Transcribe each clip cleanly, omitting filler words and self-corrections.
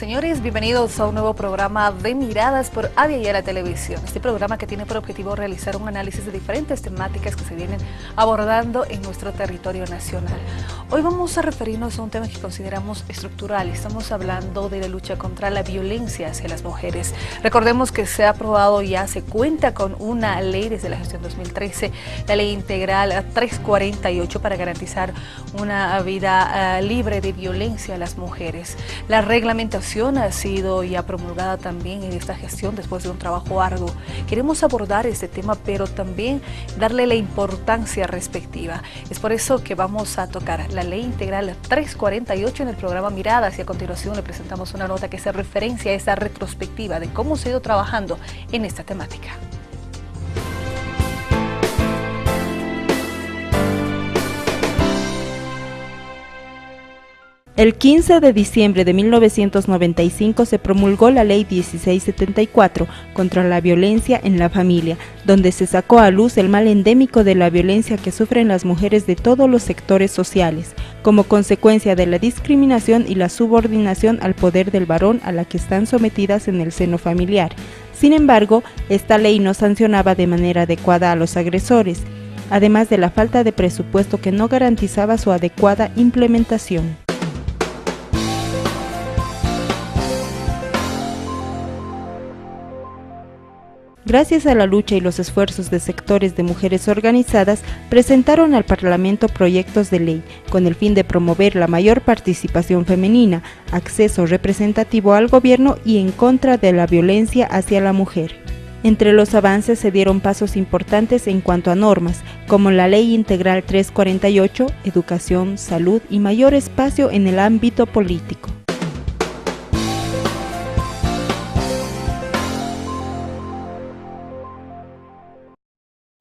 señores, bienvenidos a un nuevo programa de Miradas por Avia Yala Televisión. Este programa que tiene por objetivo realizar un análisis de diferentes temáticas que se vienen abordando en nuestro territorio nacional. Hoy vamos a referirnos a un tema que consideramos estructural. Estamos hablando de la lucha contra la violencia hacia las mujeres. Recordemos que se ha aprobado ya, se cuenta con una ley desde la gestión 2013, la Ley Integral 348 para garantizar una vida libre de violencia a las mujeres. La reglamentación ha sido ya promulgada también en esta gestión después de un trabajo arduo. Queremos abordar este tema, pero también darle la importancia respectiva. Es por eso que vamos a tocar la Ley Integral 348 en el programa Miradas, y a continuación le presentamos una nota que hace referencia a esa retrospectiva de cómo se ha ido trabajando en esta temática. El 15 de diciembre de 1995 se promulgó la Ley 1674 contra la violencia en la familia, donde se sacó a luz el mal endémico de la violencia que sufren las mujeres de todos los sectores sociales, como consecuencia de la discriminación y la subordinación al poder del varón a la que están sometidas en el seno familiar. Sin embargo, esta ley no sancionaba de manera adecuada a los agresores, además de la falta de presupuesto que no garantizaba su adecuada implementación. Gracias a la lucha y los esfuerzos de sectores de mujeres organizadas, presentaron al Parlamento proyectos de ley con el fin de promover la mayor participación femenina, acceso representativo al gobierno y en contra de la violencia hacia la mujer. Entre los avances se dieron pasos importantes en cuanto a normas, como la Ley Integral 348, educación, salud y mayor espacio en el ámbito político.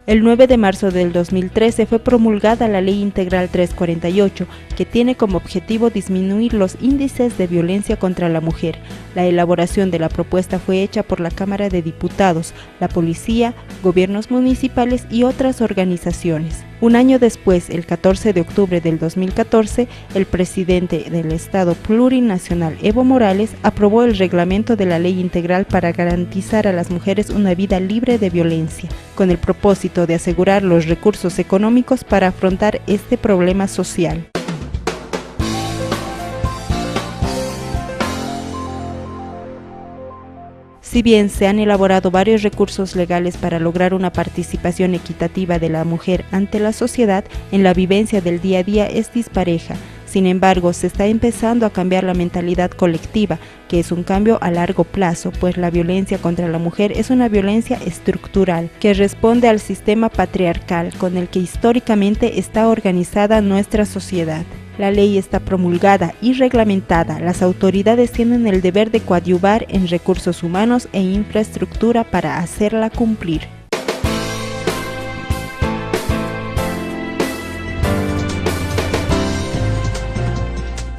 El 9 de marzo del 2013 fue promulgada la Ley Integral 348, que tiene como objetivo disminuir los índices de violencia contra la mujer. La elaboración de la propuesta fue hecha por la Cámara de Diputados, la Policía, gobiernos municipales y otras organizaciones. Un año después, el 14 de octubre del 2014, el presidente del Estado Plurinacional, Evo Morales, aprobó el reglamento de la Ley Integral para garantizar a las mujeres una vida libre de violencia, con el propósito de asegurar los recursos económicos para afrontar este problema social. Si bien se han elaborado varios recursos legales para lograr una participación equitativa de la mujer ante la sociedad, en la vivencia del día a día es dispareja. Sin embargo, se está empezando a cambiar la mentalidad colectiva, que es un cambio a largo plazo, pues la violencia contra la mujer es una violencia estructural, que responde al sistema patriarcal con el que históricamente está organizada nuestra sociedad. La ley está promulgada y reglamentada. Las autoridades tienen el deber de coadyuvar en recursos humanos e infraestructura para hacerla cumplir.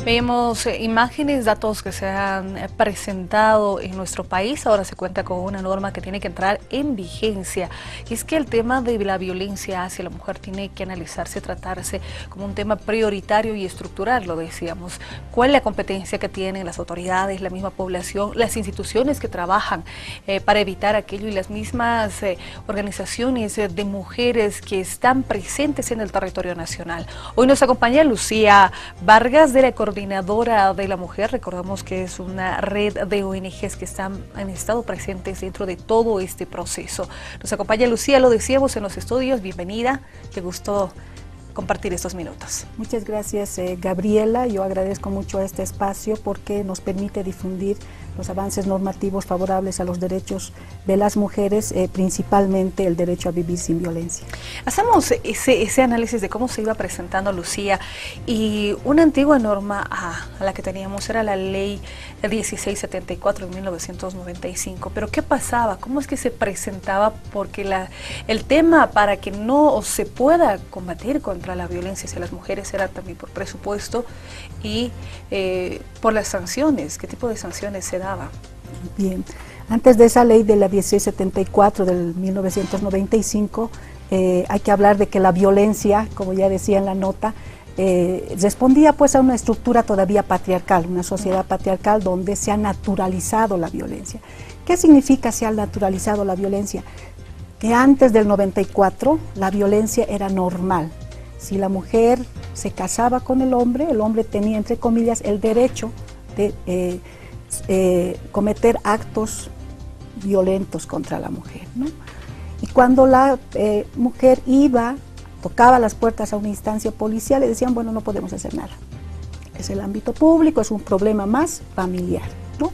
Vemos imágenes, datos que se han presentado en nuestro país. Ahora se cuenta con una norma que tiene que entrar en vigencia. Y es que el tema de la violencia hacia la mujer tiene que analizarse, tratarse como un tema prioritario y estructural, lo decíamos. ¿Cuál es la competencia que tienen las autoridades, la misma población, las instituciones que trabajan para evitar aquello, y las mismas organizaciones de mujeres que están presentes en el territorio nacional? Hoy nos acompaña Lucía Vargas, de la Coordinadora de la Mujer. Recordamos que es una red de ONGs que han estado presentes dentro de todo este proceso. Nos acompaña Lucía, lo decíamos, en los estudios. Bienvenida, qué gusto compartir estos minutos. Muchas gracias, Gabriela. Yo agradezco mucho este espacio porque nos permite difundir los avances normativos favorables a los derechos de las mujeres, principalmente el derecho a vivir sin violencia. Hacemos ese análisis de cómo se iba presentando, Lucía, y una antigua norma a la que teníamos era la Ley 1674 de 1995, pero ¿qué pasaba? ¿Cómo es que se presentaba? Porque el tema para que no se pueda combatir contra la violencia hacia las mujeres era también por presupuesto y por las sanciones. ¿Qué tipo de sanciones se daban? Bien, antes de esa ley de la 1674 del 1995, hay que hablar de que la violencia, como ya decía en la nota, respondía pues a una estructura todavía patriarcal, una sociedad patriarcal donde se ha naturalizado la violencia. ¿Qué significa se ha naturalizado la violencia? Que antes del 94 la violencia era normal. Si la mujer se casaba con el hombre tenía, entre comillas, el derecho de cometer actos violentos contra la mujer, ¿no? Y cuando la mujer tocaba las puertas a una instancia policial, le decían, bueno, no podemos hacer nada. Es el ámbito público, es un problema más familiar, ¿no?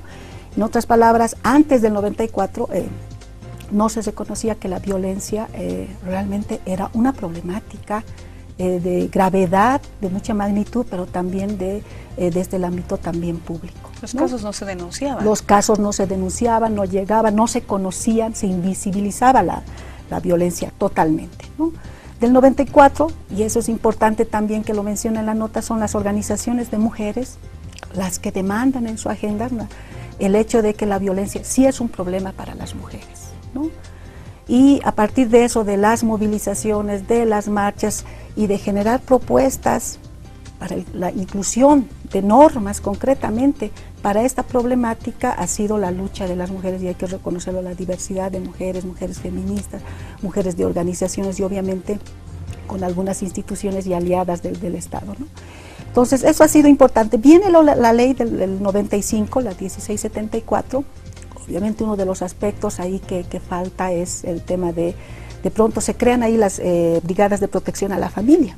En otras palabras, antes del 94 no se reconocía que la violencia realmente era una problemática de gravedad, de mucha magnitud, pero también desde el ámbito también público. Los casos no se denunciaban. Los casos no se denunciaban, no llegaban, no se conocían, se invisibilizaba la violencia totalmente, ¿no? Del 94, y eso es importante también que lo menciona en la nota, son las organizaciones de mujeres las que demandan en su agenda el hecho de que la violencia sí es un problema para las mujeres, ¿no? Y a partir de eso, de las movilizaciones, de las marchas y de generar propuestas para la inclusión de normas concretamente para esta problemática, ha sido la lucha de las mujeres, y hay que reconocerlo, la diversidad de mujeres, mujeres feministas, mujeres de organizaciones y obviamente con algunas instituciones y aliadas del Estado, ¿no? Entonces eso ha sido importante. Viene la ley del 95, la 1674, obviamente uno de los aspectos ahí que falta es el tema de pronto se crean ahí las brigadas de protección a la familia,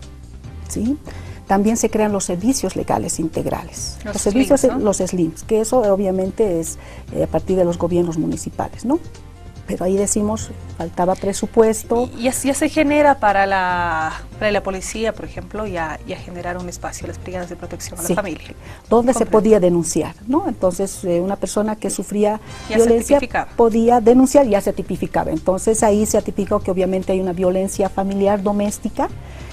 ¿sí? También se crean los servicios legales integrales, los servicios, ¿no? Los SLIMs, que eso obviamente es a partir de los gobiernos municipales, ¿no? Pero ahí decimos, faltaba presupuesto. Y así se genera para la policía, por ejemplo, ya generar un espacio, las brigadas de protección a la familia. Donde se podía denunciar, ¿no? Entonces, una persona que sufría violencia podía denunciar, ya se tipificaba. Entonces, ahí se tipificó que obviamente hay una violencia familiar doméstica,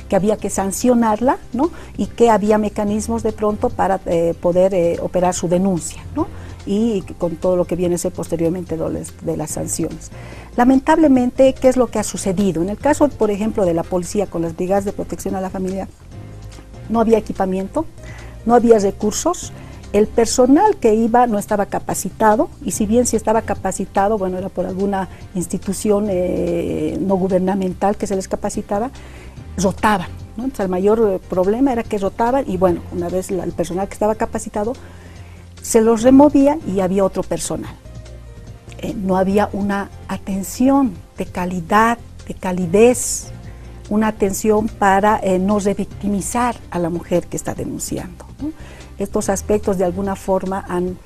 que había que sancionarla, ¿no? Y que había mecanismos de pronto para poder operar su denuncia, ¿no? Y con todo lo que viene a ser posteriormente de las sanciones. Lamentablemente, ¿qué es lo que ha sucedido? En el caso, por ejemplo, de la policía con las brigadas de protección a la familia, no había equipamiento, no había recursos, el personal que iba no estaba capacitado, y si bien sí estaba capacitado, bueno, era por alguna institución no gubernamental que se les capacitaba, rotaban, ¿no? Entonces, el mayor problema era que rotaban y bueno, una vez el personal que estaba capacitado se los removía y había otro personal. No había una atención de calidad, de calidez, una atención para no revictimizar a la mujer que está denunciando, ¿no? Estos aspectos de alguna forma han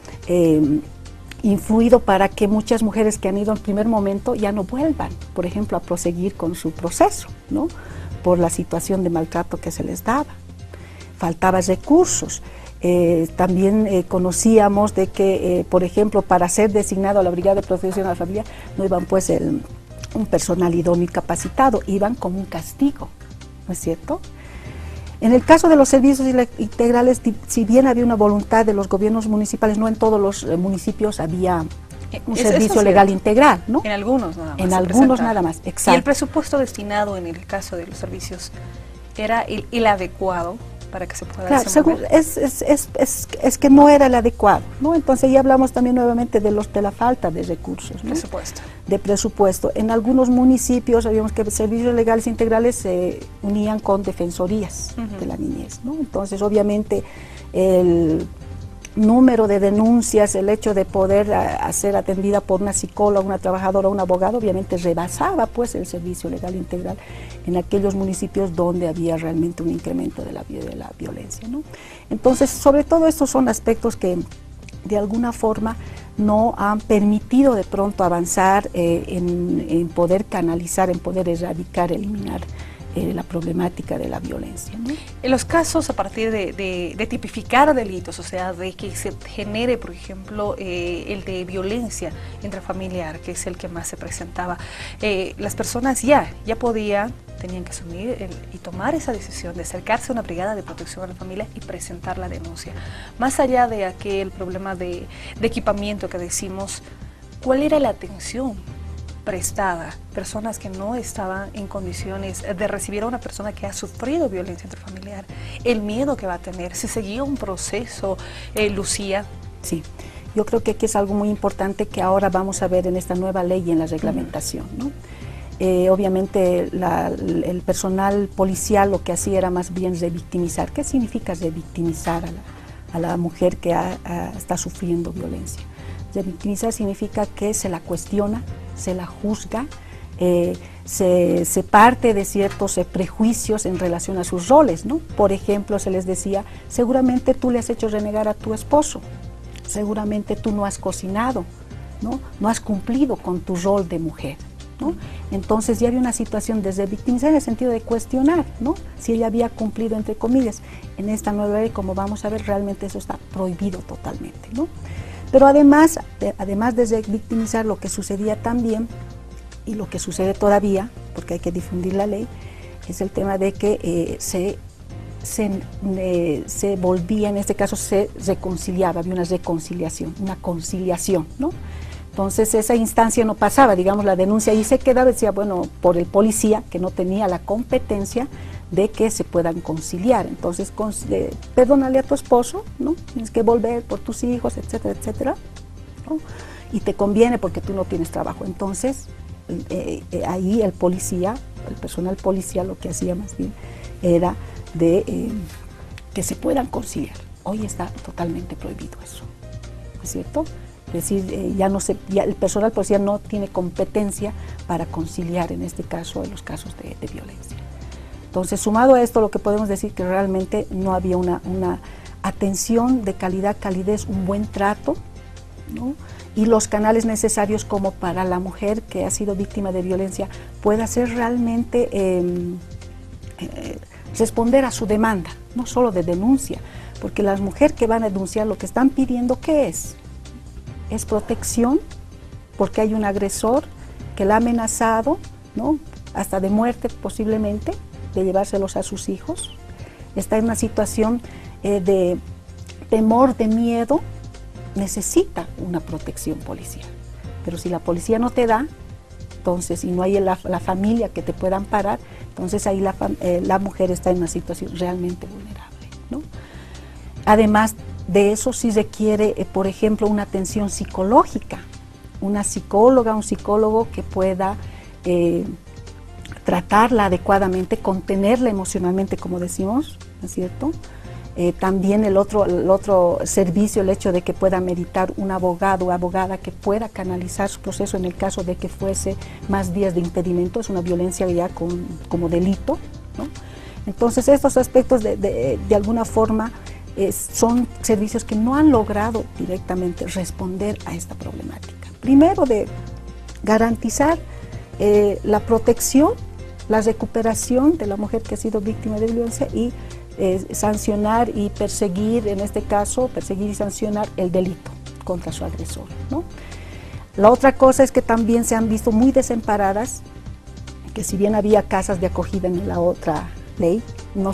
influido para que muchas mujeres que han ido en primer momento ya no vuelvan, por ejemplo, a proseguir con su proceso, ¿no? Por la situación de maltrato que se les daba. Faltaban recursos. También conocíamos de que, por ejemplo, para ser designado a la Brigada de Protección a la Familia, no iban pues un personal idóneo y capacitado, iban como un castigo, ¿no es cierto? En el caso de los servicios integrales, si bien había una voluntad de los gobiernos municipales, no en todos los municipios había un servicio legal integral, ¿no? En algunos nada más. En algunos nada más, exacto. ¿Y el presupuesto destinado en el caso de los servicios era el adecuado para que se pueda desenvolver? Es que no era el adecuado, ¿no? Entonces ya hablamos también nuevamente de la falta de recursos, ¿no? Presupuesto. De presupuesto. En algunos municipios sabíamos que servicios legales integrales se unían con defensorías de la niñez, ¿no? Entonces obviamente el número de denuncias, el hecho de poder ser atendida por una psicóloga, una trabajadora, un abogado, obviamente rebasaba pues el servicio legal integral en aquellos municipios donde había realmente un incremento de la violencia, ¿no? Entonces, sobre todo estos son aspectos que de alguna forma no han permitido de pronto avanzar en poder canalizar, en poder erradicar, eliminar la problemática de la violencia, ¿no? En los casos a partir de tipificar delitos, o sea, de que se genere, por ejemplo, el de violencia intrafamiliar, que es el que más se presentaba, las personas tenían que asumir y tomar esa decisión de acercarse a una brigada de protección a la familia y presentar la denuncia. Más allá de aquel problema de equipamiento que decimos, ¿cuál era la atención prestada, personas que no estaban en condiciones de recibir a una persona que ha sufrido violencia intrafamiliar, el miedo que va a tener, si seguía un proceso, Lucía. Sí, yo creo que aquí es algo muy importante que ahora vamos a ver en esta nueva ley y en la reglamentación, ¿no? Obviamente el personal policial lo que hacía era más bien revictimizar. ¿Qué significa revictimizar a la mujer que está sufriendo violencia? Revictimizar significa que se la cuestiona, se la juzga, se parte de ciertos prejuicios en relación a sus roles, ¿no? Por ejemplo, se les decía, seguramente tú le has hecho renegar a tu esposo, seguramente tú no has cocinado, ¿no? No has cumplido con tu rol de mujer, ¿no? Entonces ya había una situación de revictimizar en el sentido de cuestionar, ¿no? Si ella había cumplido, entre comillas. En esta nueva ley, como vamos a ver, realmente eso está prohibido totalmente, ¿no? Pero además de revictimizar, lo que sucedía también, y lo que sucede todavía, porque hay que difundir la ley, es el tema de que se volvía, en este caso se reconciliaba, había una reconciliación, una conciliación, ¿no? Entonces esa instancia no pasaba, digamos, la denuncia ahí se quedaba, decía, bueno, por el policía que no tenía la competencia de que se puedan conciliar. Entonces, perdónale a tu esposo, ¿no? Tienes que volver por tus hijos, etcétera, etcétera, ¿no? Y te conviene porque tú no tienes trabajo. Entonces, ahí el policía, el personal policial lo que hacía más bien era de que se puedan conciliar. Hoy está totalmente prohibido eso, ¿no es cierto? Es decir, ya el personal policial no tiene competencia para conciliar, en este caso, en los casos de violencia. Entonces, sumado a esto, lo que podemos decir que realmente no había una atención de calidad, calidez, un buen trato, ¿no? Y los canales necesarios como para la mujer que ha sido víctima de violencia pueda ser realmente responder a su demanda, no solo de denuncia, porque las mujeres que van a denunciar lo que están pidiendo, ¿qué es? Es protección, porque hay un agresor que la ha amenazado, ¿no? Hasta de muerte posiblemente, de llevárselos a sus hijos. Está en una situación de temor, de miedo, necesita una protección policial. Pero si la policía no te da, entonces, y no hay la familia que te pueda amparar, entonces ahí la mujer está en una situación realmente vulnerable, ¿no? Además de eso, sí requiere, por ejemplo, una atención psicológica, una psicóloga, un psicólogo que pueda tratarla adecuadamente, contenerla emocionalmente, como decimos, ¿no es cierto? También el otro servicio, el hecho de que pueda meditar un abogado o abogada que pueda canalizar su proceso en el caso de que fuese más días de impedimento, es una violencia ya como delito, ¿no? Entonces estos aspectos de alguna forma son servicios que no han logrado directamente responder a esta problemática. Primero, de garantizar la protección, la recuperación de la mujer que ha sido víctima de violencia y sancionar y perseguir, en este caso, perseguir y sancionar el delito contra su agresor, ¿no? La otra cosa es que también se han visto muy desamparadas, que si bien había casas de acogida en la otra ley, no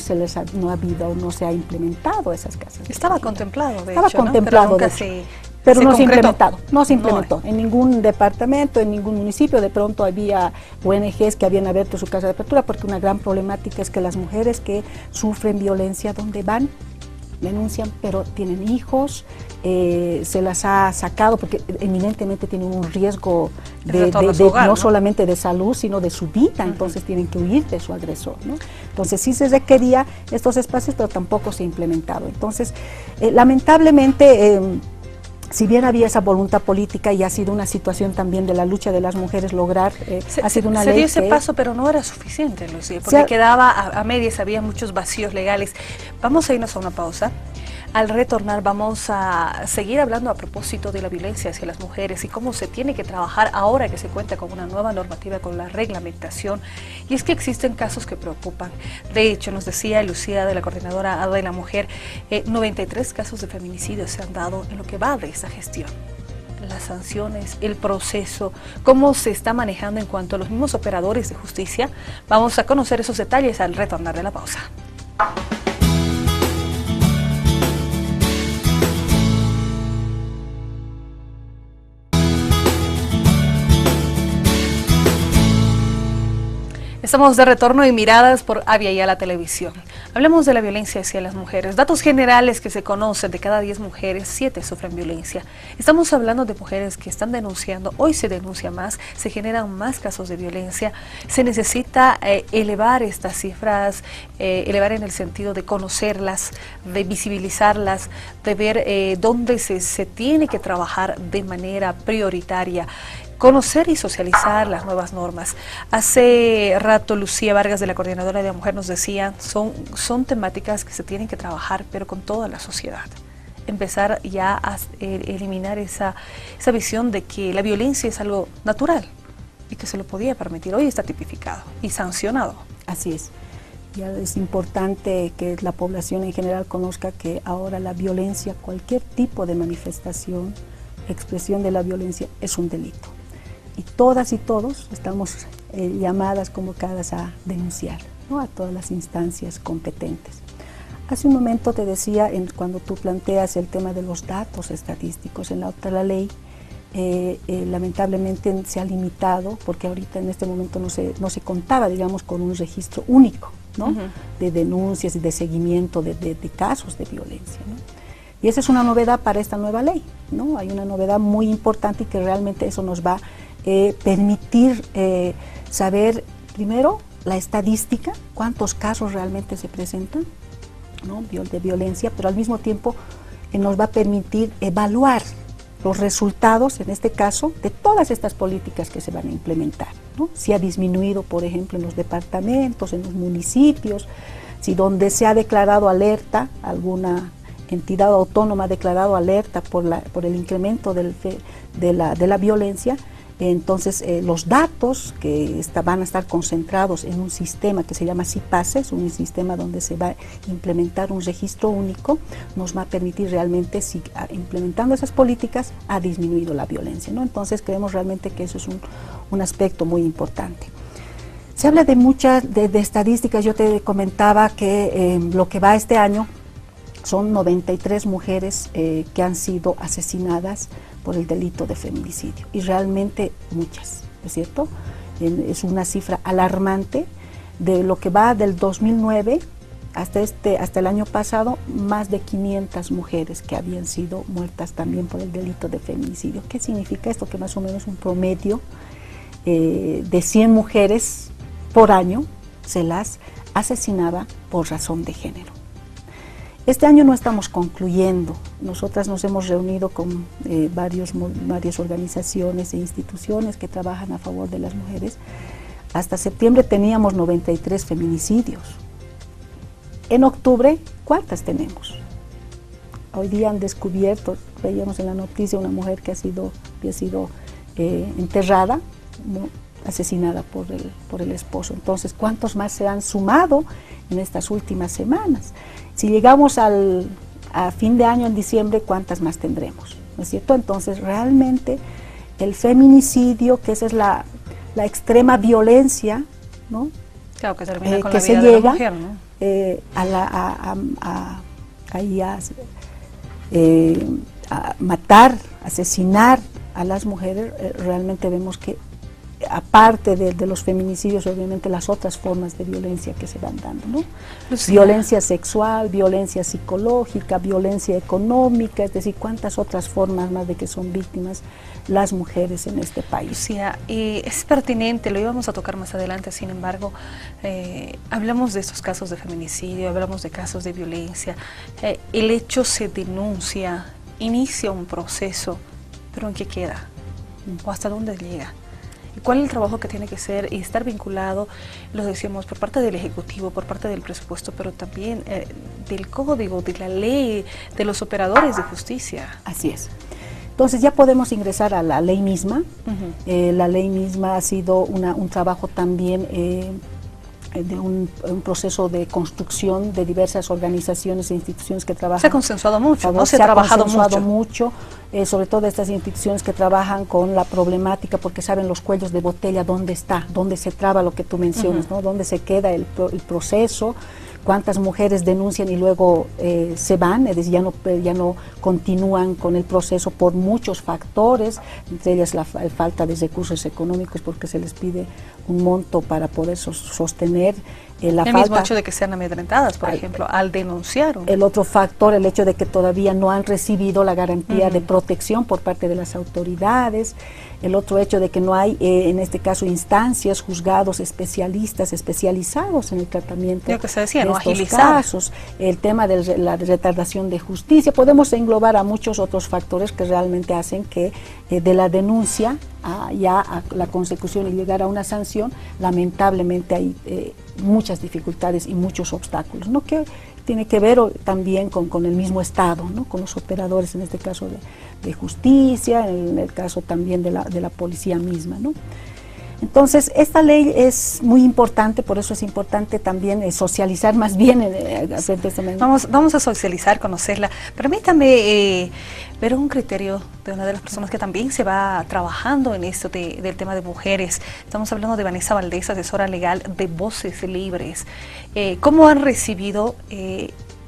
ha habido o no se ha implementado esas casas. Estaba contemplado, de Estaba hecho, ¿no? contemplado, Pero de nunca hecho. Pero no se ha concretó. implementado, no se implementó en ningún departamento, en ningún municipio. De pronto había ONGs que habían abierto su casa de apertura, porque una gran problemática es que las mujeres que sufren violencia, ¿dónde van? Denuncian, pero tienen hijos, se las ha sacado porque eminentemente tienen un riesgo no solamente de salud, sino de su vida, entonces tienen que huir de su agresor, ¿no? Entonces sí se requería estos espacios, pero tampoco se ha implementado. Entonces, lamentablemente, si bien había esa voluntad política y ha sido una situación también de la lucha de las mujeres lograr, ha sido una ley se dio ese paso, pero no era suficiente, Lucía, porque quedaba a medias, había muchos vacíos legales. Vamos a irnos a una pausa. Al retornar vamos a seguir hablando a propósito de la violencia hacia las mujeres y cómo se tiene que trabajar ahora que se cuenta con una nueva normativa, con la reglamentación. Y es que existen casos que preocupan. De hecho, nos decía Lucía, de la Coordinadora de la Mujer, 93 casos de feminicidio se han dado en lo que va de esa gestión. Las sanciones, el proceso, cómo se está manejando en cuanto a los mismos operadores de justicia. Vamos a conocer esos detalles al retornar de la pausa. Estamos de retorno en Miradas por Avia Yala Televisión. Hablamos de la violencia hacia las mujeres. Datos generales que se conocen: de cada 10 mujeres, 7 sufren violencia. Estamos hablando de mujeres que están denunciando, hoy se denuncia más, se generan más casos de violencia. Se necesita elevar estas cifras, elevar en el sentido de conocerlas, de visibilizarlas, de ver dónde se tiene que trabajar de manera prioritaria. Conocer y socializar las nuevas normas. Hace rato Lucía Vargas, de la Coordinadora de la Mujer, nos decía, son temáticas que se tienen que trabajar, pero con toda la sociedad. Empezar ya a eliminar esa visión de que la violencia es algo natural y que se lo podía permitir. Hoy está tipificado y sancionado. Así es. Ya es importante que la población en general conozca que ahora la violencia, cualquier tipo de manifestación, expresión de la violencia, es un delito. Y todas y todos estamos llamadas, convocadas a denunciar, ¿no?, a todas las instancias competentes. Hace un momento te decía, cuando tú planteas el tema de los datos estadísticos, en la ley lamentablemente se ha limitado, porque ahorita en este momento no se contaba, digamos, con un registro único, ¿no?, de denuncias y de seguimiento de casos de violencia, ¿no? Y esa es una novedad para esta nueva ley, ¿no? Hay una novedad muy importante y que realmente eso nos va a permitir saber, primero, la estadística, cuántos casos realmente se presentan, ¿no?, de violencia, pero al mismo tiempo nos va a permitir evaluar los resultados, en este caso, de todas estas políticas que se van a implementar, ¿no? Si ha disminuido, por ejemplo, en los departamentos, en los municipios, si donde se ha declarado alerta, alguna entidad autónoma ha declarado alerta por el incremento de la violencia. Entonces los datos que van a estar concentrados en un sistema que se llama CIPASES, un sistema donde se va a implementar un registro único, nos va a permitir realmente, si implementando esas políticas, ha disminuido la violencia, ¿no? Entonces creemos realmente que eso es un aspecto muy importante. Se habla de muchas de estadísticas. Yo te comentaba que lo que va este año son 93 mujeres que han sido asesinadas por el delito de feminicidio, y realmente muchas, ¿es cierto? Es una cifra alarmante. De lo que va del 2009 hasta el año pasado, más de 500 mujeres que habían sido muertas también por el delito de feminicidio. ¿Qué significa esto? Que más o menos un promedio de 100 mujeres por año se las asesinaba por razón de género. Este año no estamos concluyendo. Nosotras nos hemos reunido con varias organizaciones e instituciones que trabajan a favor de las mujeres. Hasta septiembre teníamos 93 feminicidios. En octubre, ¿cuántas tenemos? Hoy día han descubierto, veíamos en la noticia, una mujer que había sido enterrada, ¿no?, asesinada por el esposo. Entonces, ¿cuántos más se han sumado en estas últimas semanas? Si llegamos a fin de año, en diciembre, ¿cuántas más tendremos? ¿No es cierto? Entonces, realmente, el feminicidio, que esa es la extrema violencia, ¿no?, claro, que termina con que la se vida llega, de la mujer, ¿no?, a matar, asesinar a las mujeres. Realmente vemos que, aparte de los feminicidios, obviamente las otras formas de violencia que se van dando, ¿no? Lucía. Violencia sexual, violencia psicológica, violencia económica, es decir, cuántas otras formas más de que son víctimas las mujeres en este país. Lucía, es pertinente, lo íbamos a tocar más adelante, sin embargo, hablamos de estos casos de feminicidio, hablamos de casos de violencia, el hecho se denuncia, inicia un proceso, pero ¿en qué queda? ¿O hasta dónde llega? ¿Cuál es el trabajo que tiene que ser y estar vinculado, lo decíamos, por parte del Ejecutivo, por parte del presupuesto, pero también del código, de la ley, de los operadores de justicia? Así es. Entonces ya podemos ingresar a la ley misma. La ley misma ha sido un trabajo también de un proceso de construcción de diversas organizaciones e instituciones que trabajan. Se ha consensuado mucho, ¿no? Se ha trabajado mucho, sobre todo estas instituciones que trabajan con la problemática, porque saben los cuellos de botella, dónde está, dónde se traba lo que tú mencionas, ¿no?, dónde se queda el proceso, cuántas mujeres denuncian y luego se van, es decir, ya no continúan con el proceso por muchos factores, entre ellas la falta de recursos económicos porque se les pide un monto para poder sostener la el falta. mismo hecho de que sean amedrentadas, por ejemplo, al denunciar. El otro factor, el hecho de que todavía no han recibido la garantía de protección por parte de las autoridades. El otro hecho de que no hay, en este caso, instancias, juzgados, especialistas, especializados en el tratamiento lo que se decía, de ¿no? estos Agilizar. casos. El tema de la retardación de justicia. Podemos englobar a muchos otros factores que realmente hacen que de la denuncia a la consecución y llegar a una sanción, lamentablemente hay muchas dificultades y muchos obstáculos, ¿no? Que tiene que ver también con el mismo Estado, ¿no? Con los operadores, en este caso de justicia, en el caso también de la policía misma, ¿no? Entonces, esta ley es muy importante, por eso es importante también socializar más bien. Vamos a socializar, conocerla. Permítame ver un criterio de una de las personas que también se va trabajando en esto del tema de mujeres. Estamos hablando de Vanessa Valdés, asesora legal de Voces Libres. ¿Cómo han recibido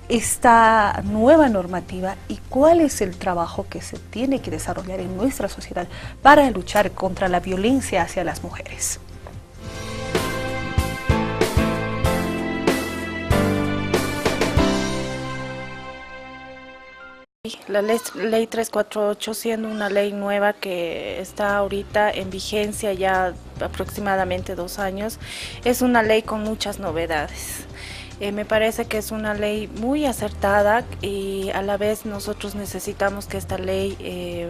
esta nueva normativa y cuál es el trabajo que se tiene que desarrollar en nuestra sociedad para luchar contra la violencia hacia las mujeres? La ley 348, siendo una ley nueva que está ahorita en vigencia ya aproximadamente 2 años, es una ley con muchas novedades. Me parece que es una ley muy acertada y a la vez nosotros necesitamos que esta ley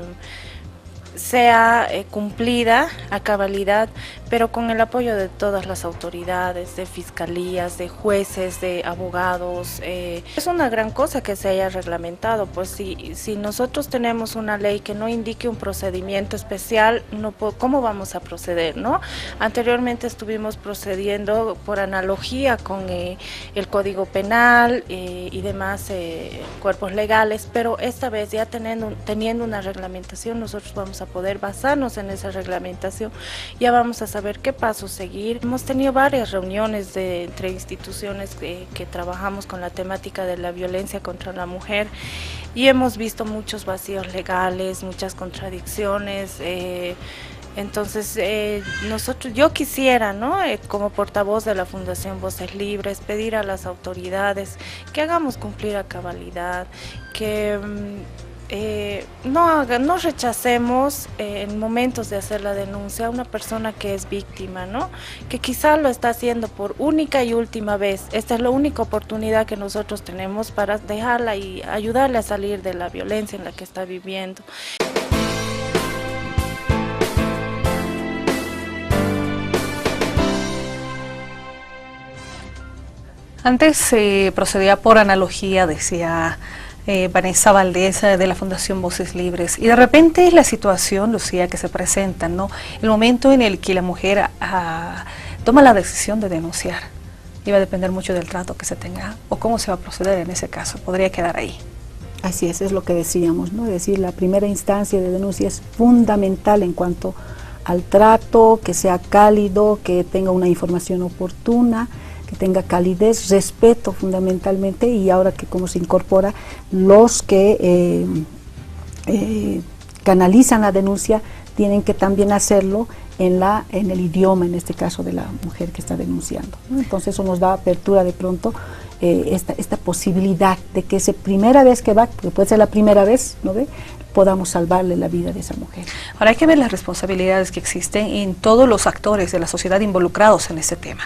sea cumplida a cabalidad, pero con el apoyo de todas las autoridades, de fiscalías, de jueces, de abogados. Es una gran cosa que se haya reglamentado, pues si nosotros tenemos una ley que no indique un procedimiento especial, ¿cómo vamos a proceder, no? Anteriormente estuvimos procediendo por analogía con el Código Penal y demás cuerpos legales, pero esta vez ya teniendo una reglamentación, nosotros vamos a poder basarnos en esa reglamentación, ya vamos a saber qué pasos seguir. Hemos tenido varias reuniones entre instituciones que trabajamos con la temática de la violencia contra la mujer y hemos visto muchos vacíos legales, muchas contradicciones. Entonces, yo quisiera, ¿no? Como portavoz de la Fundación Voces Libres, pedir a las autoridades que hagamos cumplir a cabalidad, que no rechacemos en momentos de hacer la denuncia a una persona que es víctima, ¿no? Que quizá lo está haciendo por única y última vez. Esta es la única oportunidad que nosotros tenemos para dejarla y ayudarle a salir de la violencia en la que está viviendo. Antes se procedía por analogía, decía Vanessa Valdés de la Fundación Voces Libres, y de repente la situación, Lucía, que se presenta, ¿no? El momento en el que la mujer toma la decisión de denunciar, iba a depender mucho del trato que se tenga o cómo se va a proceder en ese caso, podría quedar ahí. Así es lo que decíamos, ¿no? Es decir, la primera instancia de denuncia es fundamental en cuanto al trato, que sea cálido, que tenga una información oportuna, que tenga calidez, respeto fundamentalmente, y ahora que como se incorpora los que canalizan la denuncia tienen que también hacerlo en el idioma, en este caso de la mujer que está denunciando, ¿no? Entonces eso nos da apertura de pronto esta posibilidad de que esa primera vez que va, porque puede ser la primera vez, ¿no ve?, podamos salvarle la vida de esa mujer. Ahora hay que ver las responsabilidades que existen en todos los actores de la sociedad involucrados en este tema.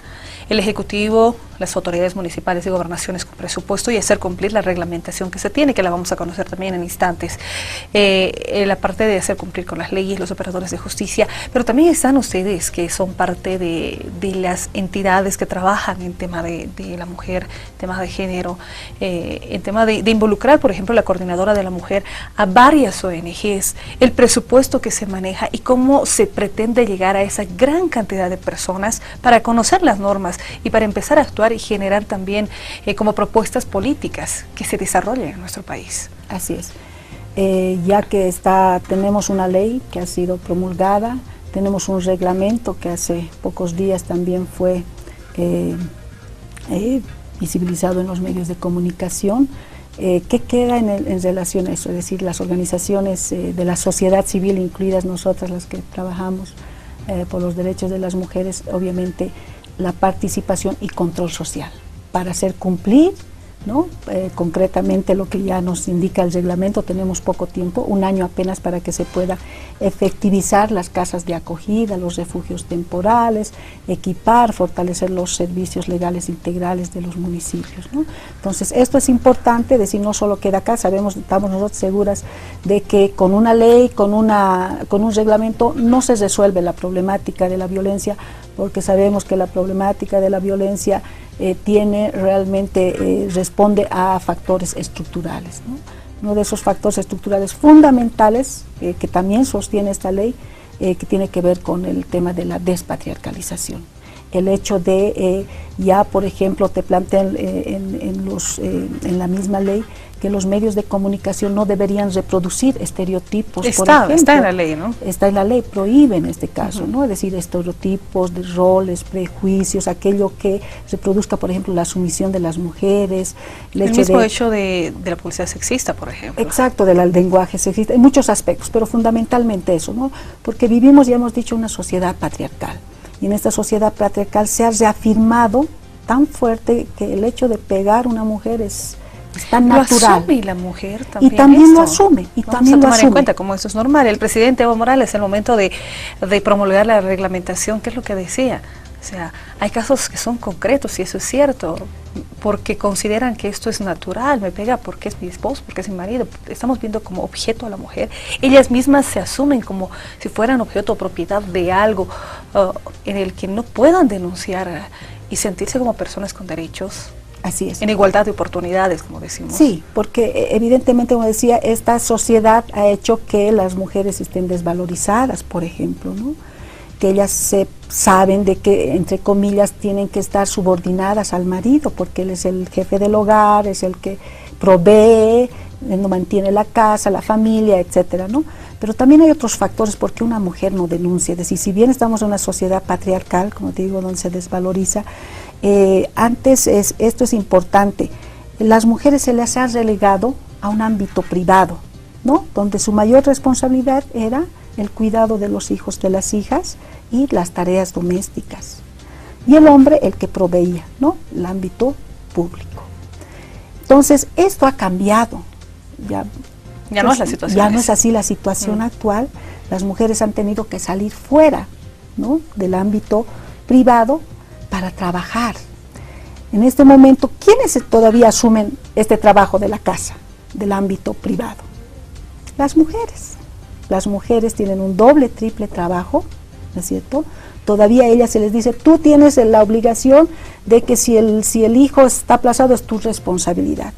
El Ejecutivo, las autoridades municipales y gobernaciones con presupuesto y hacer cumplir la reglamentación que se tiene, que la vamos a conocer también en instantes. La parte de hacer cumplir con las leyes, los operadores de justicia, pero también están ustedes que son parte de las entidades que trabajan en tema de la mujer, temas de género, en tema de involucrar, por ejemplo, la coordinadora de la mujer a varias ONGs, el presupuesto que se maneja y cómo se pretende llegar a esa gran cantidad de personas para conocer las normas y para empezar a actuar y generar también como propuestas políticas que se desarrollen en nuestro país. Así es. Ya que tenemos una ley que ha sido promulgada, tenemos un reglamento que hace pocos días también fue visibilizado en los medios de comunicación. ¿Qué queda en relación a eso? Es decir, las organizaciones de la sociedad civil, incluidas nosotras las que trabajamos por los derechos de las mujeres, obviamente la participación y control social para hacer cumplir, ¿no? Concretamente lo que ya nos indica el reglamento. Tenemos poco tiempo, 1 año apenas, para que se pueda efectivizar las casas de acogida, los refugios temporales, equipar, fortalecer los servicios legales integrales de los municipios, ¿no? Entonces esto es importante, decir, no solo queda acá, estamos nosotros seguras de que con una ley, con un reglamento no se resuelve la problemática de la violencia, porque sabemos que la problemática de la violencia responde a factores estructurales, ¿no? Uno de esos factores estructurales fundamentales que también sostiene esta ley, que tiene que ver con el tema de la despatriarcalización. El hecho de, ya por ejemplo, te plantean en la misma ley que los medios de comunicación no deberían reproducir estereotipos, por ejemplo. Está en la ley, ¿no? Está en la ley, prohíbe en este caso, ¿no? Es decir, estereotipos de roles, prejuicios, aquello que reproduzca, por ejemplo, la sumisión de las mujeres. El mismo hecho de la publicidad sexista, por ejemplo. Exacto, del lenguaje sexista, en muchos aspectos, pero fundamentalmente eso, ¿no? Porque vivimos, ya hemos dicho, una sociedad patriarcal. Y en esta sociedad patriarcal se ha reafirmado tan fuerte que el hecho de pegar a una mujer es tan natural. Lo asume la mujer también. Y también esto lo asume. Y Vamos también a lo tomar asume. en cuenta como eso es normal. El presidente Evo Morales, en el momento de promulgar la reglamentación, ¿qué es lo que decía? O sea, hay casos que son concretos y eso es cierto, porque consideran que esto es natural, me pega porque es mi esposo, porque es mi marido. Estamos viendo como objeto a la mujer. Ellas mismas se asumen como si fueran objeto o propiedad de algo en el que no puedan denunciar y sentirse como personas con derechos. Así es. En igualdad de oportunidades, como decimos. Sí, porque evidentemente, como decía, esta sociedad ha hecho que las mujeres estén desvalorizadas, por ejemplo, ¿no? Que ellas saben de que, entre comillas, tienen que estar subordinadas al marido, porque él es el jefe del hogar, es el que provee, él no mantiene la casa, la familia, etcétera, ¿no? Pero también hay otros factores por qué una mujer no denuncia. Es decir, si bien estamos en una sociedad patriarcal, como te digo, donde se desvaloriza, esto es importante, las mujeres se les ha relegado a un ámbito privado, ¿no? Donde su mayor responsabilidad era el cuidado de los hijos, de las hijas y las tareas domésticas. Y el hombre el que proveía, ¿no? El ámbito público. Entonces, esto ha cambiado. Ya no es la situación. Ya no es así la situación actual. Las mujeres han tenido que salir fuera, ¿no? Del ámbito privado para trabajar. En este momento, ¿quiénes todavía asumen este trabajo de la casa, del ámbito privado? Las mujeres. Las mujeres tienen un doble, triple trabajo, ¿no es cierto? Todavía a ellas se les dice, tú tienes la obligación de que si el hijo está aplazado es tu responsabilidad.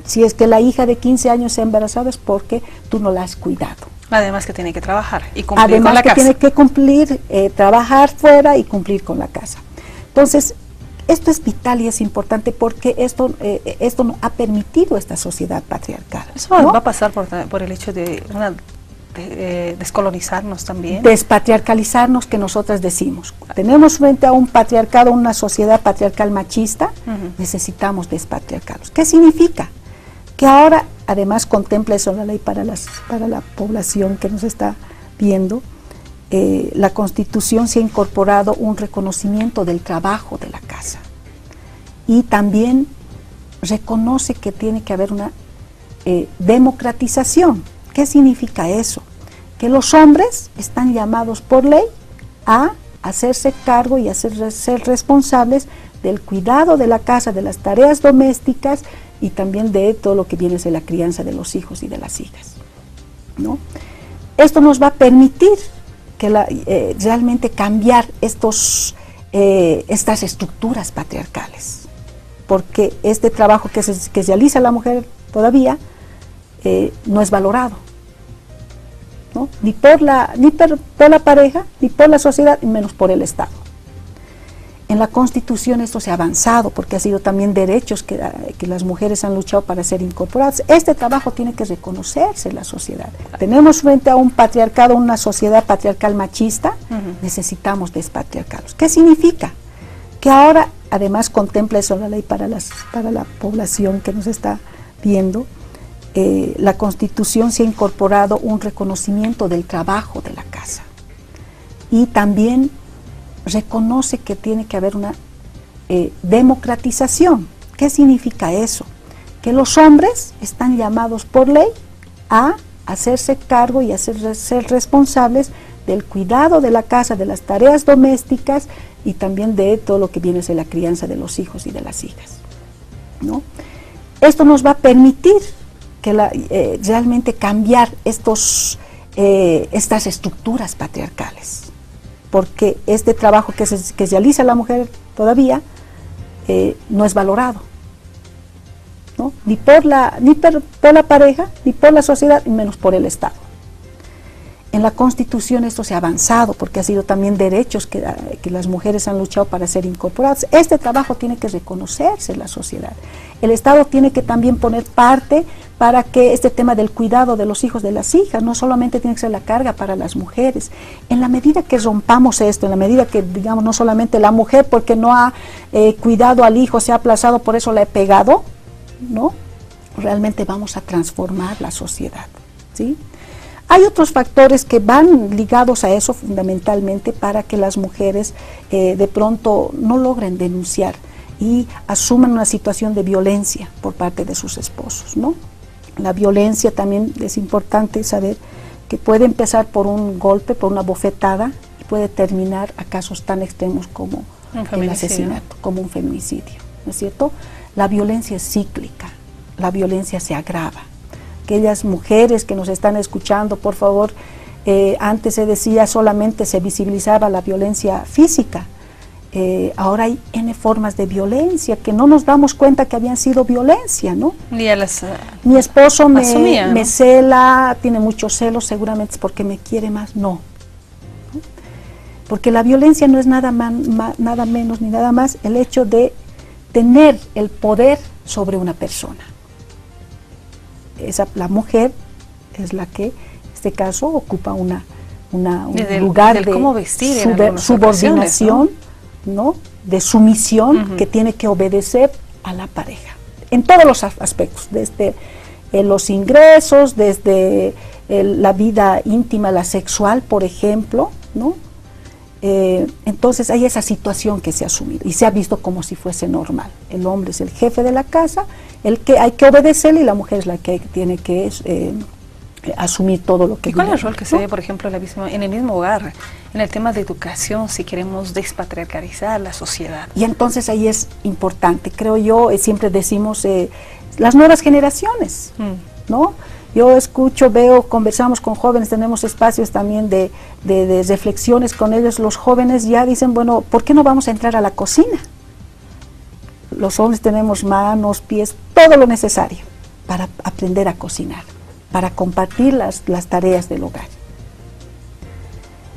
Si es que la hija de 15 años se ha embarazado es porque tú no la has cuidado. Además que tiene que trabajar y cumplir Además con la que casa. tiene que cumplir, trabajar fuera y cumplir con la casa. Entonces, esto es vital y es importante porque esto ha permitido esta sociedad patriarcal. Eso ¿no? va a pasar por el hecho de descolonizarnos también. Despatriarcalizarnos, que nosotras decimos. Tenemos frente a un patriarcado, una sociedad patriarcal machista, necesitamos despatriarcarnos. ¿Qué significa? Que ahora, además, contempla eso la ley para la población que nos está viendo. La Constitución se ha incorporado un reconocimiento del trabajo de la casa y también reconoce que tiene que haber una democratización. ¿Qué significa eso? Que los hombres están llamados por ley a hacerse cargo y a ser responsables del cuidado de la casa, de las tareas domésticas y también de todo lo que viene de la crianza de los hijos y de las hijas, ¿no? Esto nos va a permitir que realmente cambiar estas estructuras patriarcales, porque este trabajo que realiza la mujer todavía no es valorado, ¿no? Ni por la pareja, ni por la sociedad, y menos por el Estado. En la Constitución esto se ha avanzado porque ha sido también derechos que las mujeres han luchado para ser incorporadas. Este trabajo tiene que reconocerse en la sociedad. Tenemos frente a un patriarcado, una sociedad patriarcal machista, necesitamos despatriarcarlos. ¿Qué significa? Que ahora, además contempla eso la ley para la población que nos está viendo. La Constitución se ha incorporado un reconocimiento del trabajo de la casa y también reconoce que tiene que haber una democratización. ¿Qué significa eso? Que los hombres están llamados por ley a hacerse cargo y a ser responsables del cuidado de la casa, de las tareas domésticas y también de todo lo que viene de la crianza de los hijos y de las hijas, ¿no? Esto nos va a permitir que realmente cambiar estas estructuras patriarcales, porque este trabajo que realiza la mujer todavía no es valorado, ¿no? Ni por la pareja, ni por la sociedad, y menos por el Estado. En la Constitución esto se ha avanzado porque ha sido también derechos que las mujeres han luchado para ser incorporados. Este trabajo tiene que reconocerse en la sociedad. El Estado tiene que también poner parte para que este tema del cuidado de los hijos, de las hijas, no solamente tiene que ser la carga para las mujeres. En la medida que rompamos esto, en la medida que, digamos, no solamente la mujer porque no ha cuidado al hijo, se ha aplazado, por eso la he pegado, ¿no? Realmente vamos a transformar la sociedad, ¿sí? Hay otros factores que van ligados a eso fundamentalmente para que las mujeres de pronto no logren denunciar y asuman una situación de violencia por parte de sus esposos, ¿no? La violencia también es importante saber que puede empezar por un golpe, por una bofetada y puede terminar a casos tan extremos como el asesinato, como un feminicidio, ¿no es cierto? La violencia es cíclica, la violencia se agrava. Aquellas mujeres que nos están escuchando, por favor, antes se decía solamente se visibilizaba la violencia física, ahora hay N formas de violencia que no nos damos cuenta que habían sido violencia, ¿no? Mi esposo me cela, tiene muchos celos, seguramente es porque me quiere más, no. Porque la violencia no es nada menos ni nada más el hecho de tener el poder sobre una persona. La mujer es la que, en este caso, ocupa un lugar de subordinación, ¿no? De sumisión, que tiene que obedecer a la pareja, en todos los aspectos, desde los ingresos, desde la vida íntima, la sexual, por ejemplo, ¿no? Entonces hay esa situación que se ha asumido y se ha visto como si fuese normal. El hombre es el jefe de la casa, el que hay que obedecerle, y la mujer es la que tiene que asumir todo lo que... ¿Y cuál es el rol que se ve, por ejemplo, en el mismo hogar, en el tema de educación, si queremos despatriarcalizar la sociedad? Y entonces ahí es importante, creo yo, siempre decimos las nuevas generaciones, ¿no? Yo escucho, veo, conversamos con jóvenes, tenemos espacios también de reflexiones con ellos. Los jóvenes ya dicen, bueno, ¿por qué no vamos a entrar a la cocina? Los hombres tenemos manos, pies, todo lo necesario para aprender a cocinar, para compartir las tareas del hogar.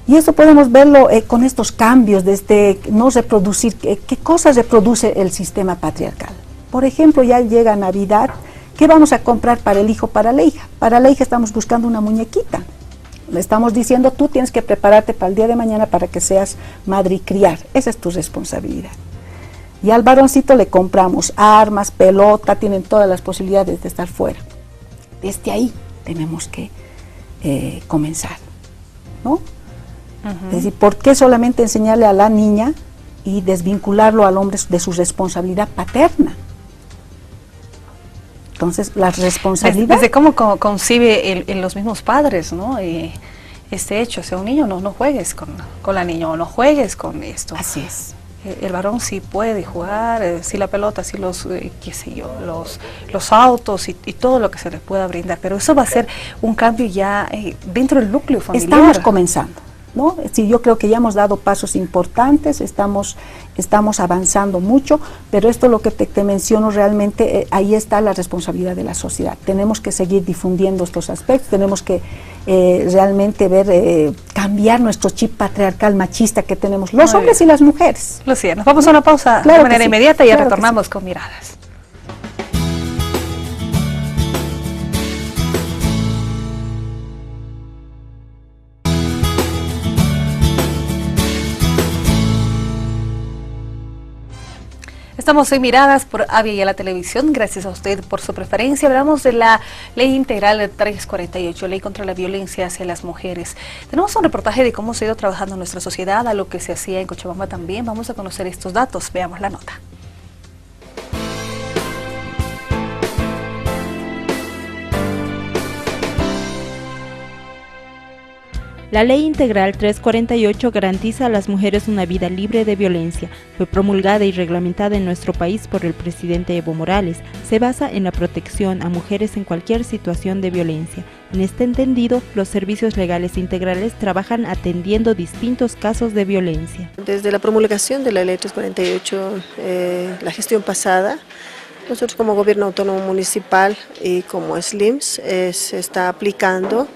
Y eso podemos verlo con estos cambios, desde no reproducir, ¿qué cosas reproduce el sistema patriarcal? Por ejemplo, ya llega Navidad. ¿Qué vamos a comprar para el hijo, para la hija? Para la hija estamos buscando una muñequita. Le estamos diciendo, tú tienes que prepararte para el día de mañana para que seas madre y criar. Esa es tu responsabilidad. Y al varoncito le compramos armas, pelota, tienen todas las posibilidades de estar fuera. Desde ahí tenemos que comenzar, ¿no? Es decir, ¿por qué solamente enseñarle a la niña y desvincularlo al hombre de su responsabilidad paterna? Entonces, la responsabilidad... Desde cómo concibe en los mismos padres, ¿no? Este hecho, o sea, un niño, no juegues con la niña, o no juegues con esto. Así es. El varón sí puede jugar, sí la pelota, sí qué sé yo, los autos y todo lo que se le pueda brindar, pero eso va a ser un cambio ya dentro del núcleo familiar. Estamos comenzando, ¿no? Sí, yo creo que ya hemos dado pasos importantes, estamos avanzando mucho, pero esto lo que te menciono realmente, ahí está la responsabilidad de la sociedad. Tenemos que seguir difundiendo estos aspectos, tenemos que realmente ver, cambiar nuestro chip patriarcal machista que tenemos los hombres y las mujeres. Lucía, nos vamos a una pausa de manera inmediata y ya retornamos con Miradas. Estamos en Miradas por Aviala Televisión. Gracias a usted por su preferencia. Hablamos de la Ley Integral 348, Ley contra la Violencia hacia las Mujeres. Tenemos un reportaje de cómo se ha ido trabajando en nuestra sociedad, a lo que se hacía en Cochabamba también. Vamos a conocer estos datos. Veamos la nota. La Ley Integral 348 garantiza a las mujeres una vida libre de violencia. Fue promulgada y reglamentada en nuestro país por el presidente Evo Morales. Se basa en la protección a mujeres en cualquier situación de violencia. En este entendido, los servicios legales integrales trabajan atendiendo distintos casos de violencia. Desde la promulgación de la Ley 348, la gestión pasada, nosotros como Gobierno Autónomo Municipal y como SLIMS se está aplicando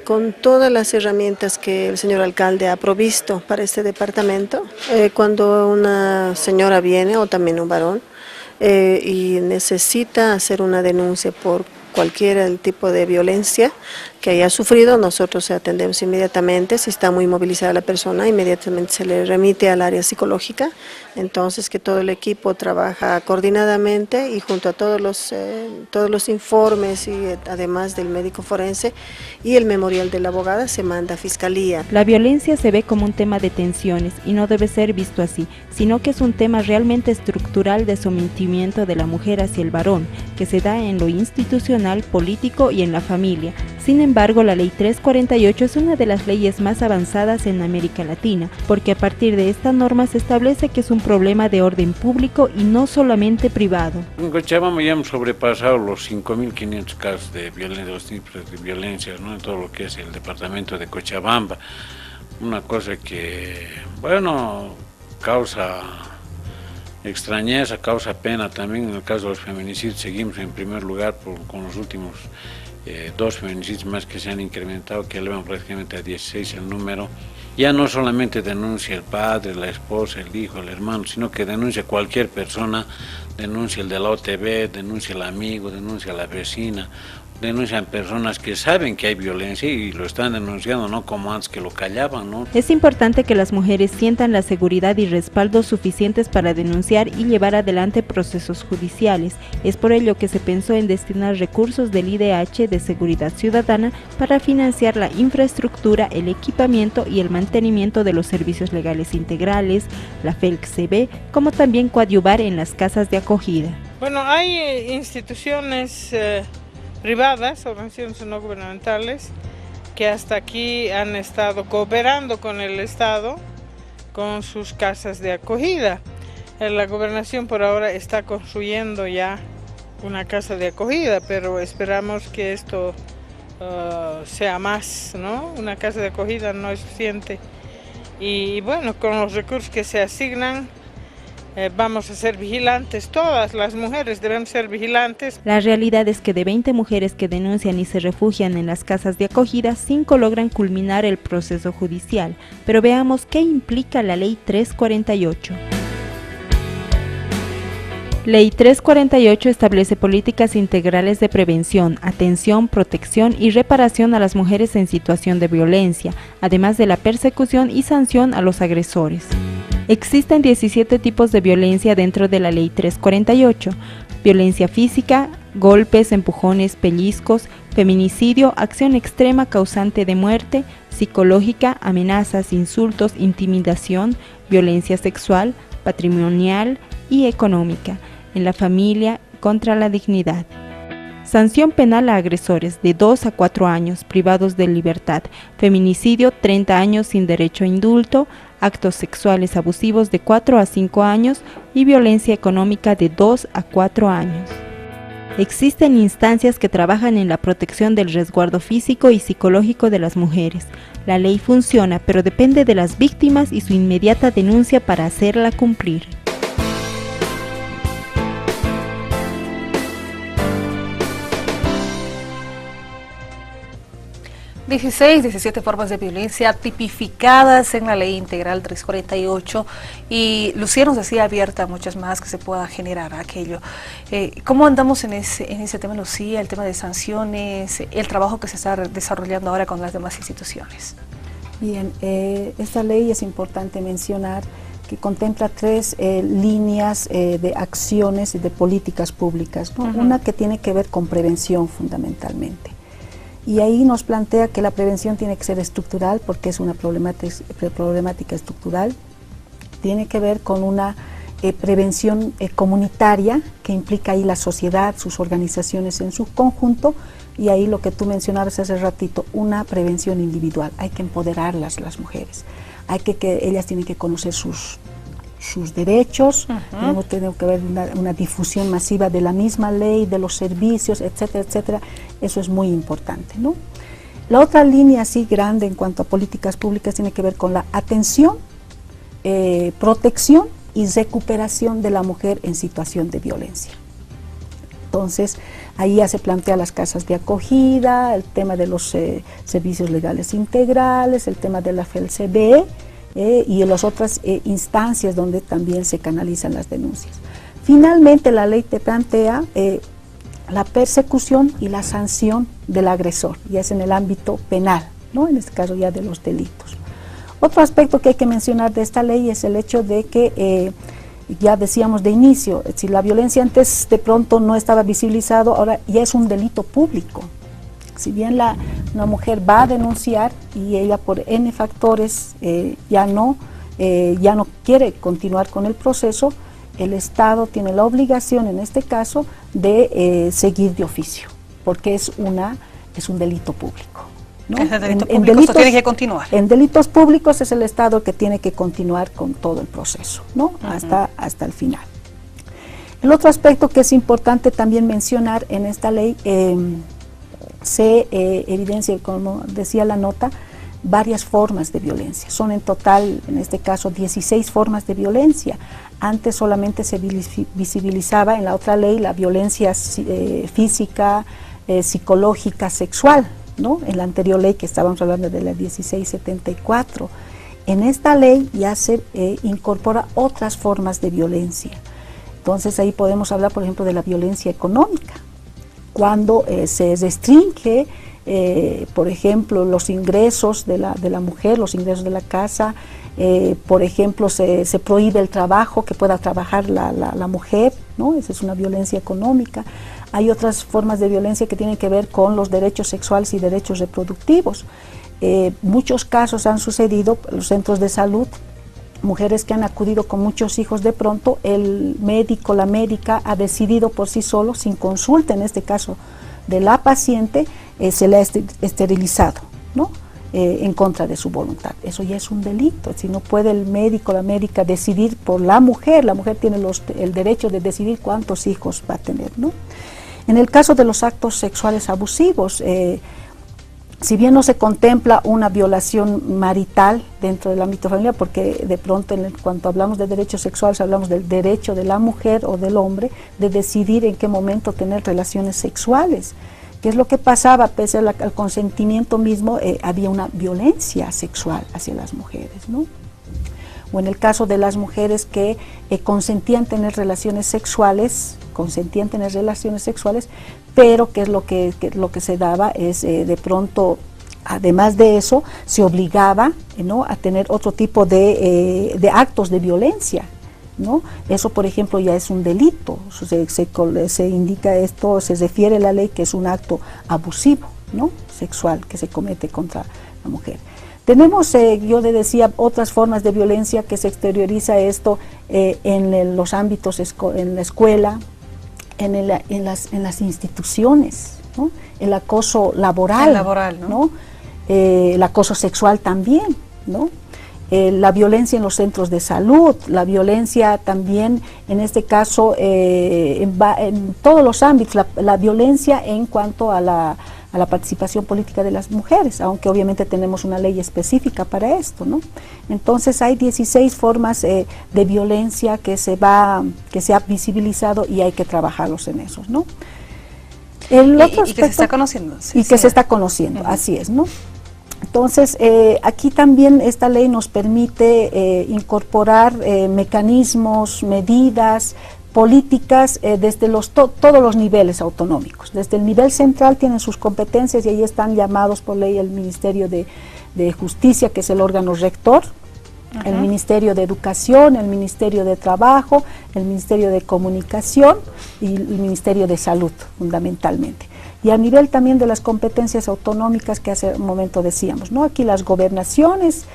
con todas las herramientas que el señor alcalde ha provisto para este departamento. Cuando una señora viene o también un varón y necesita hacer una denuncia por cualquier tipo de violencia que haya sufrido, nosotros atendemos inmediatamente. Si está muy movilizada la persona, inmediatamente se le remite al área psicológica. Entonces, que todo el equipo trabaja coordinadamente y junto a todos los informes y además del médico forense y el memorial de la abogada se manda a fiscalía. La violencia se ve como un tema de tensiones y no debe ser visto así, sino que es un tema realmente estructural de sometimiento de la mujer hacia el varón, que se da en lo institucional, político y en la familia. Sin embargo, la Ley 348 es una de las leyes más avanzadas en América Latina, porque a partir de esta norma se establece que es un problema de orden público y no solamente privado. En Cochabamba ya hemos sobrepasado los 5.500 casos de violencia, los tipos de violencia, ¿no? En todo lo que es el departamento de Cochabamba. Una cosa que, bueno, causa extrañeza, causa pena también. En el caso de los feminicidios seguimos en primer lugar con los últimos 2 feminicidios más que se han incrementado, que elevan prácticamente a 16 el número. Ya no solamente denuncia el padre, la esposa, el hijo, el hermano, sino que denuncia cualquier persona, denuncia el de la OTB, denuncia el amigo, denuncia la vecina, denuncian personas que saben que hay violencia y lo están denunciando, no como antes que lo callaban, ¿no? Es importante que las mujeres sientan la seguridad y respaldo suficientes para denunciar y llevar adelante procesos judiciales. Es por ello que se pensó en destinar recursos del IDH de Seguridad Ciudadana para financiar la infraestructura, el equipamiento y el mantenimiento de los servicios legales integrales, la FELC-CB, como también coadyuvar en las casas de acogida. Bueno, hay instituciones privadas, organizaciones no gubernamentales, que hasta aquí han estado cooperando con el Estado, con sus casas de acogida. La gobernación por ahora está construyendo ya una casa de acogida, pero esperamos que esto sea más, ¿no? Una casa de acogida no es suficiente. Y bueno, con los recursos que se asignan, vamos a ser vigilantes, todas las mujeres debemos ser vigilantes. La realidad es que de 20 mujeres que denuncian y se refugian en las casas de acogida, 5 logran culminar el proceso judicial. Pero veamos qué implica la Ley 348. Ley 348 establece políticas integrales de prevención, atención, protección y reparación a las mujeres en situación de violencia, además de la persecución y sanción a los agresores. Existen 17 tipos de violencia dentro de la Ley 348, violencia física, golpes, empujones, pellizcos, feminicidio, acción extrema causante de muerte, psicológica, amenazas, insultos, intimidación, violencia sexual, patrimonial y económica, en la familia, contra la dignidad. Sanción penal a agresores de 2 a 4 años privados de libertad, feminicidio 30 años sin derecho a indulto, actos sexuales abusivos de 4 a 5 años y violencia económica de 2 a 4 años. Existen instancias que trabajan en la protección del resguardo físico y psicológico de las mujeres. La ley funciona, pero depende de las víctimas y su inmediata denuncia para hacerla cumplir. 17 formas de violencia tipificadas en la Ley Integral 348 y Lucía nos decía abierta muchas más que se pueda generar aquello. ¿Cómo andamos en ese tema, Lucía, el tema de sanciones, el trabajo que se está desarrollando ahora con las demás instituciones? Bien, esta ley es importante mencionar que contempla 3 líneas de acciones y de políticas públicas, ¿no? Una que tiene que ver con prevención fundamentalmente. Y ahí nos plantea que la prevención tiene que ser estructural porque es una problemática estructural. Tiene que ver con una prevención comunitaria que implica ahí la sociedad, sus organizaciones en su conjunto, y ahí lo que tú mencionabas hace ratito, una prevención individual. Hay que empoderarlas las mujeres. Hay que ellas tienen que conocer sus derechos, tenemos que ver una difusión masiva de la misma ley, de los servicios, etcétera, etcétera. Eso es muy importante, ¿no? La otra línea así grande en cuanto a políticas públicas tiene que ver con la atención, protección y recuperación de la mujer en situación de violencia. Entonces, ahí ya se plantea las casas de acogida, el tema de los servicios legales integrales, el tema de la FELCB y en las otras instancias donde también se canalizan las denuncias. Finalmente, la ley te plantea la persecución y la sanción del agresor, ya es en el ámbito penal, ¿no? En este caso ya de los delitos. Otro aspecto que hay que mencionar de esta ley es el hecho de que ya decíamos de inicio, si la violencia antes de pronto no estaba visibilizado, ahora ya es un delito público. Si bien una mujer va a denunciar y ella por N factores ya no quiere continuar con el proceso, el Estado tiene la obligación en este caso de seguir de oficio, porque es un delito público, ¿no? Ese delito público esto tiene que continuar. En delitos públicos es el Estado que tiene que continuar con todo el proceso, ¿no? Hasta el final. El otro aspecto que es importante también mencionar en esta ley, se evidencia, como decía la nota, varias formas de violencia. Son en total, en este caso, 16 formas de violencia. Antes solamente se visibilizaba en la otra ley la violencia física, psicológica, sexual, ¿no? En la anterior ley que estábamos hablando de la 1674. En esta ley ya se incorpora otras formas de violencia. Entonces ahí podemos hablar, por ejemplo, de la violencia económica, cuando se restringe, por ejemplo, los ingresos de la mujer, los ingresos de la casa, por ejemplo, se prohíbe el trabajo que pueda trabajar la mujer, ¿no? Esa es una violencia económica. Hay otras formas de violencia que tienen que ver con los derechos sexuales y derechos reproductivos. Muchos casos han sucedido en los centros de salud, mujeres que han acudido con muchos hijos, de pronto el médico, la médica ha decidido por sí solo, sin consulta en este caso de la paciente, se le ha esterilizado, ¿no? En contra de su voluntad. Eso ya es un delito. Si no puede el médico, la médica decidir por la mujer tiene el derecho de decidir cuántos hijos va a tener, ¿no? En el caso de los actos sexuales abusivos, si bien no se contempla una violación marital dentro del ámbito familiar, porque de pronto cuando hablamos de derechos sexuales hablamos del derecho de la mujer o del hombre de decidir en qué momento tener relaciones sexuales. ¿Qué es lo que pasaba? Pese al consentimiento mismo, había una violencia sexual hacia las mujeres, ¿no? O en el caso de las mujeres que consentían tener relaciones sexuales, pero que es lo que se daba es de pronto, además de eso, se obligaba, ¿no?, a tener otro tipo de actos de violencia, ¿no? Eso, por ejemplo, ya es un delito. Se indica esto, se refiere a la ley que es un acto abusivo, ¿no?, sexual que se comete contra la mujer. Tenemos, yo le decía, otras formas de violencia que se exterioriza esto en los ámbitos, en la escuela, en las instituciones, ¿no? El acoso laboral, ¿no? El acoso sexual también, ¿no? La violencia en los centros de salud, la violencia también, en este caso, en todos los ámbitos, la violencia en cuanto a la participación política de las mujeres, aunque obviamente tenemos una ley específica para esto, ¿no? Entonces hay 16 formas de violencia que se ha visibilizado y hay que trabajarlos en esos, ¿no? Y que se está conociendo. Sí, que se está conociendo, así es, ¿no? Entonces, aquí también esta ley nos permite incorporar mecanismos, medidas, políticas desde todos los niveles autonómicos. Desde el nivel central tienen sus competencias y ahí están llamados por ley el Ministerio de Justicia, que es el órgano rector, el Ministerio de Educación, el Ministerio de Trabajo, el Ministerio de Comunicación y el Ministerio de Salud, fundamentalmente. Y a nivel también de las competencias autonómicas que hace un momento decíamos, ¿no? Aquí las gobernaciones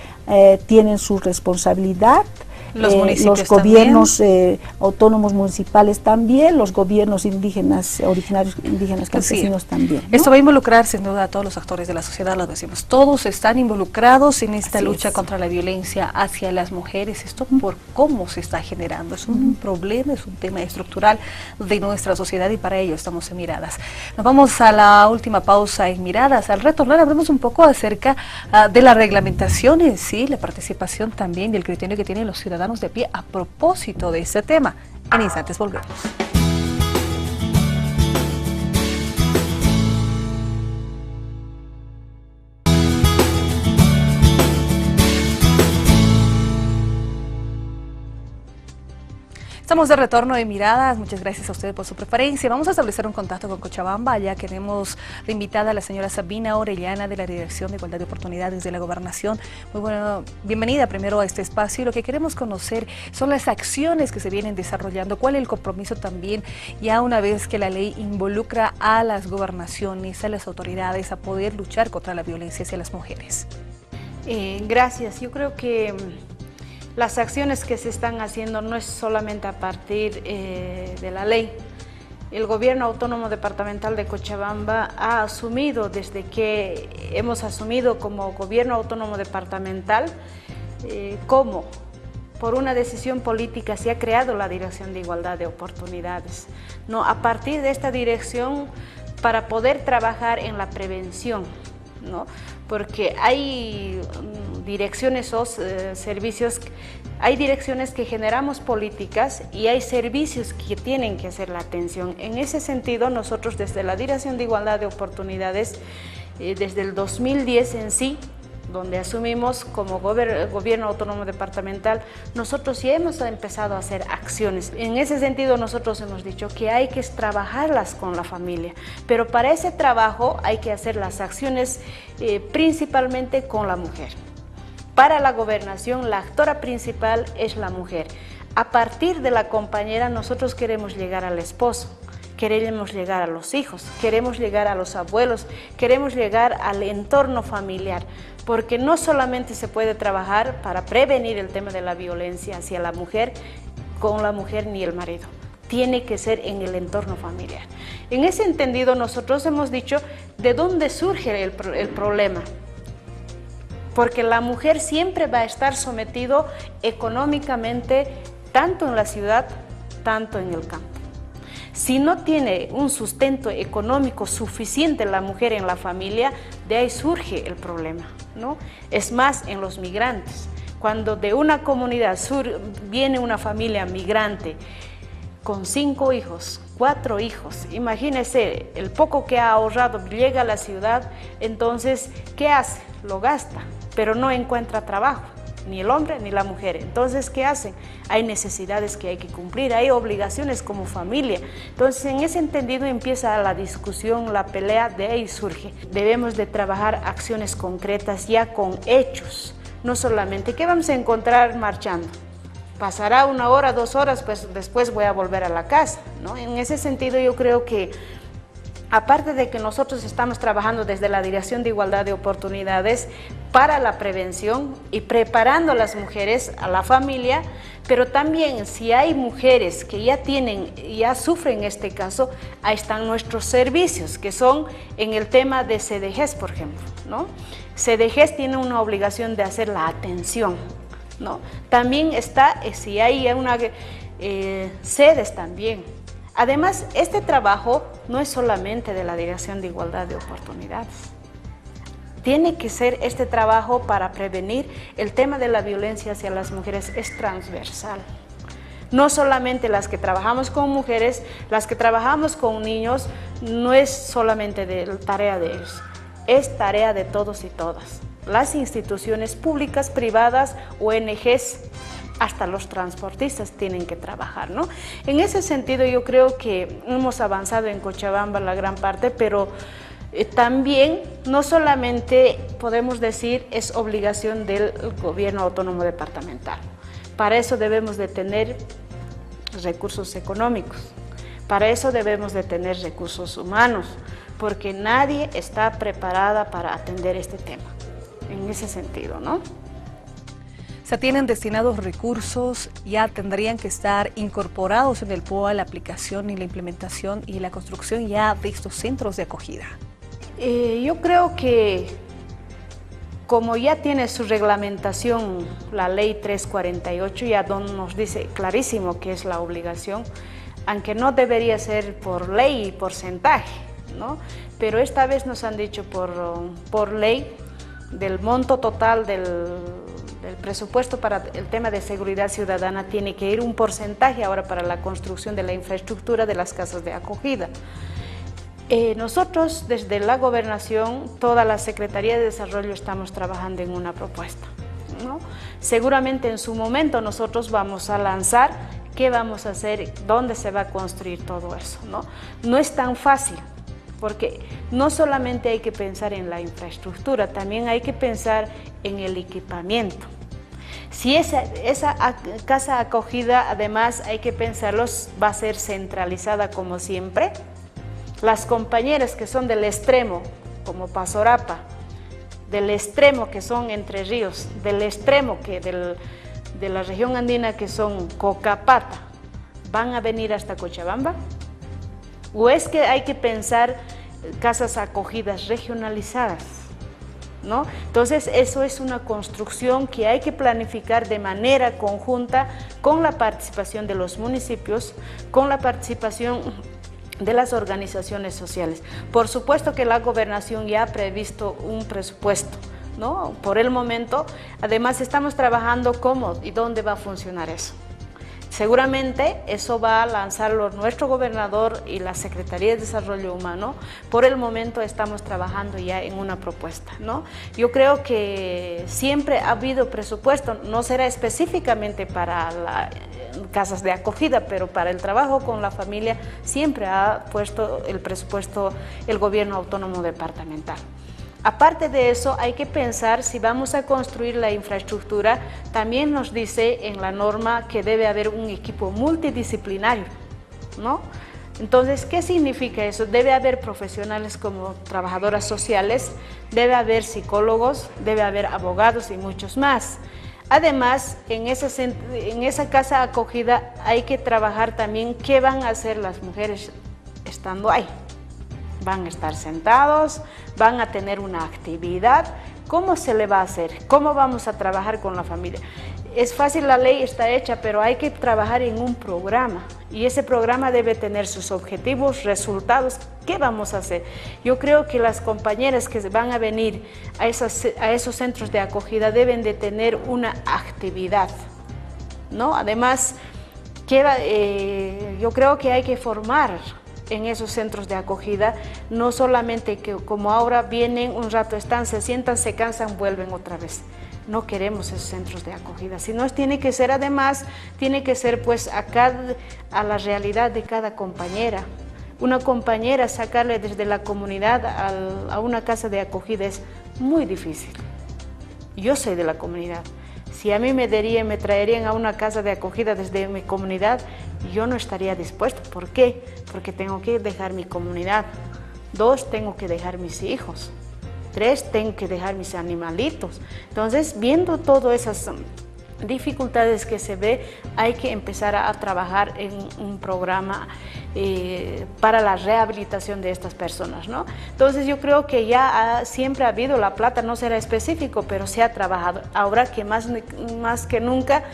tienen su responsabilidad, los gobiernos autónomos municipales también, los gobiernos indígenas, originarios indígenas campesinos también, ¿no? Esto va a involucrar sin duda a todos los actores de la sociedad, lo decimos, todos están involucrados en esta lucha contra la violencia hacia las mujeres. Esto por cómo se está generando, es un problema, es un tema estructural de nuestra sociedad y para ello estamos en Miradas. Nos vamos a la última pausa en Miradas. Al retornar hablamos un poco acerca de la reglamentación en sí, la participación también y el criterio que tienen los ciudadanos de pie a propósito de este tema. En instantes volvemos. Estamos de retorno de Miradas, muchas gracias a ustedes por su preferencia. Vamos a establecer un contacto con Cochabamba, ya que tenemos de invitada a la señora Sabina Orellana de la Dirección de Igualdad de Oportunidades de la Gobernación. Muy bueno, bienvenida primero a este espacio y lo que queremos conocer son las acciones que se vienen desarrollando, cuál es el compromiso también, ya una vez que la ley involucra a las gobernaciones, a las autoridades a poder luchar contra la violencia hacia las mujeres. Gracias, yo creo que las acciones que se están haciendo no es solamente a partir de la ley. El Gobierno Autónomo Departamental de Cochabamba ha asumido, desde que hemos asumido como Gobierno Autónomo Departamental, como por una decisión política se ha creado la Dirección de Igualdad de Oportunidades, ¿no? A partir de esta dirección, para poder trabajar en la prevención, ¿no? Porque hay direcciones o servicios, hay direcciones que generamos políticas y hay servicios que tienen que hacer la atención. En ese sentido, nosotros desde la Dirección de Igualdad de Oportunidades, desde el 2010 en sí, donde asumimos como Gobierno Autónomo Departamental, nosotros ya hemos empezado a hacer acciones. En ese sentido, nosotros hemos dicho que hay que trabajarlas con la familia, pero para ese trabajo hay que hacer las acciones principalmente con la mujer. Para la gobernación, la actora principal es la mujer. A partir de la compañera, nosotros queremos llegar al esposo, queremos llegar a los hijos, queremos llegar a los abuelos, queremos llegar al entorno familiar, porque no solamente se puede trabajar para prevenir el tema de la violencia hacia la mujer, con la mujer ni el marido. Tiene que ser en el entorno familiar. En ese entendido, nosotros hemos dicho de dónde surge el problema. Porque la mujer siempre va a estar sometido económicamente, tanto en la ciudad, tanto en el campo. Si no tiene un sustento económico suficiente la mujer en la familia, de ahí surge el problema, ¿no? Es más, en los migrantes, cuando de una comunidad viene una familia migrante con 5 hijos, 4 hijos, imagínese el poco que ha ahorrado, llega a la ciudad, entonces, ¿qué hace? Lo gasta, pero no encuentra trabajo, ni el hombre ni la mujer. Entonces, ¿qué hacen? Hay necesidades que hay que cumplir, hay obligaciones como familia. Entonces, en ese entendido empieza la discusión, la pelea, de ahí surge. Debemos de trabajar acciones concretas ya con hechos, no solamente, ¿qué vamos a encontrar marchando? Pasará 1 hora, 2 horas, pues después voy a volver a la casa, ¿no? En ese sentido, yo creo que aparte de que nosotros estamos trabajando desde la Dirección de Igualdad de Oportunidades para la prevención y preparando a las mujeres, a la familia, pero también si hay mujeres que ya sufren este caso, ahí están nuestros servicios, que son en el tema de CDGs, por ejemplo, ¿no? CDGs tiene una obligación de hacer la atención, ¿no? También está, si hay sedes también. Además, este trabajo no es solamente de la Dirección de Igualdad de Oportunidades. Tiene que ser este trabajo para prevenir el tema de la violencia hacia las mujeres, es transversal. No solamente las que trabajamos con mujeres, las que trabajamos con niños, no es solamente tarea de ellos, es tarea de todos y todas. Las instituciones públicas, privadas, ONGs, hasta los transportistas tienen que trabajar, ¿no? En ese sentido, yo creo que hemos avanzado en Cochabamba la gran parte, pero También, no solamente podemos decir es obligación del gobierno autónomo departamental. Para eso debemos de tener recursos económicos, para eso debemos de tener recursos humanos, porque nadie está preparada para atender este tema, en ese sentido, ¿no? Se tienen destinados recursos, ya tendrían que estar incorporados en el POA la aplicación y la implementación y la construcción ya de estos centros de acogida. Yo creo que como ya tiene su reglamentación la ley 348, ya nos dice clarísimo que es la obligación, aunque no debería ser por ley y porcentaje, ¿no? Pero esta vez nos han dicho por ley del monto total del presupuesto para el tema de seguridad ciudadana tiene que ir un porcentaje ahora para la construcción de la infraestructura de las casas de acogida. Nosotros desde la Gobernación, toda la Secretaría de Desarrollo estamos trabajando en una propuesta, ¿no? Seguramente en su momento nosotros vamos a lanzar qué vamos a hacer, dónde se va a construir todo eso, ¿no? No es tan fácil, porque no solamente hay que pensar en la infraestructura, también hay que pensar en el equipamiento. Si esa casa acogida, además hay que pensarlo, va a ser centralizada como siempre. Las compañeras que son del extremo, como Pasorapa, del extremo que son Entre Ríos, del extremo de la región andina que son Cocapata, ¿van a venir hasta Cochabamba? ¿O es que hay que pensar casas acogidas regionalizadas, ¿no? Entonces eso es una construcción que hay que planificar de manera conjunta con la participación de los municipios, con la participación de las organizaciones sociales. Por supuesto que la Gobernación ya ha previsto un presupuesto, ¿no? Por el momento, además estamos trabajando cómo y dónde va a funcionar eso. Seguramente eso va a lanzarlo nuestro gobernador y la Secretaría de Desarrollo Humano. Por el momento estamos trabajando ya en una propuesta, ¿no? Yo creo que siempre ha habido presupuesto, no será específicamente para las casas de acogida, pero para el trabajo con la familia siempre ha puesto el presupuesto el gobierno autónomo departamental. Aparte de eso, hay que pensar si vamos a construir la infraestructura, también nos dice en la norma que debe haber un equipo multidisciplinario, ¿no? Entonces, ¿qué significa eso? Debe haber profesionales como trabajadoras sociales, debe haber psicólogos, debe haber abogados y muchos más. Además, en esa casa acogida hay que trabajar también qué van a hacer las mujeres estando ahí. Van a estar sentados, van a tener una actividad, ¿cómo se le va a hacer? ¿Cómo vamos a trabajar con la familia? Es fácil, la ley está hecha, pero hay que trabajar en un programa y ese programa debe tener sus objetivos, resultados. ¿Qué vamos a hacer? Yo creo que las compañeras que van a venir a esos centros de acogida deben de tener una actividad, ¿no? Además, yo creo que hay que formar en esos centros de acogida, no solamente que como ahora vienen un rato, están, se sientan, se cansan, vuelven otra vez. No queremos esos centros de acogida, sino tiene que ser además, tiene que ser pues a la realidad de cada compañera. Una compañera sacarle desde la comunidad a una casa de acogida es muy difícil. Yo soy de la comunidad. Si a mí me traerían a una casa de acogida desde mi comunidad, yo no estaría dispuesto. ¿Por qué? Porque tengo que dejar mi comunidad. 2, tengo que dejar mis hijos. 3, tengo que dejar mis animalitos. Entonces, viendo todas esas dificultades que se ve, hay que empezar a trabajar en un programa para la rehabilitación de estas personas, ¿no? Entonces yo creo que ya siempre ha habido la plata, no será específico, pero se ha trabajado. Ahora que más que nunca,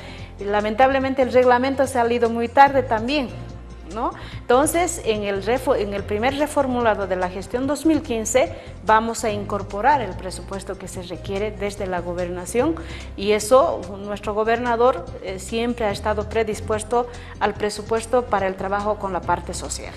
lamentablemente el reglamento ha salido muy tarde también, ¿no? Entonces, en el primer reformulado de la gestión 2015 vamos a incorporar el presupuesto que se requiere desde la gobernación y eso nuestro gobernador siempre ha estado predispuesto al presupuesto para el trabajo con la parte social.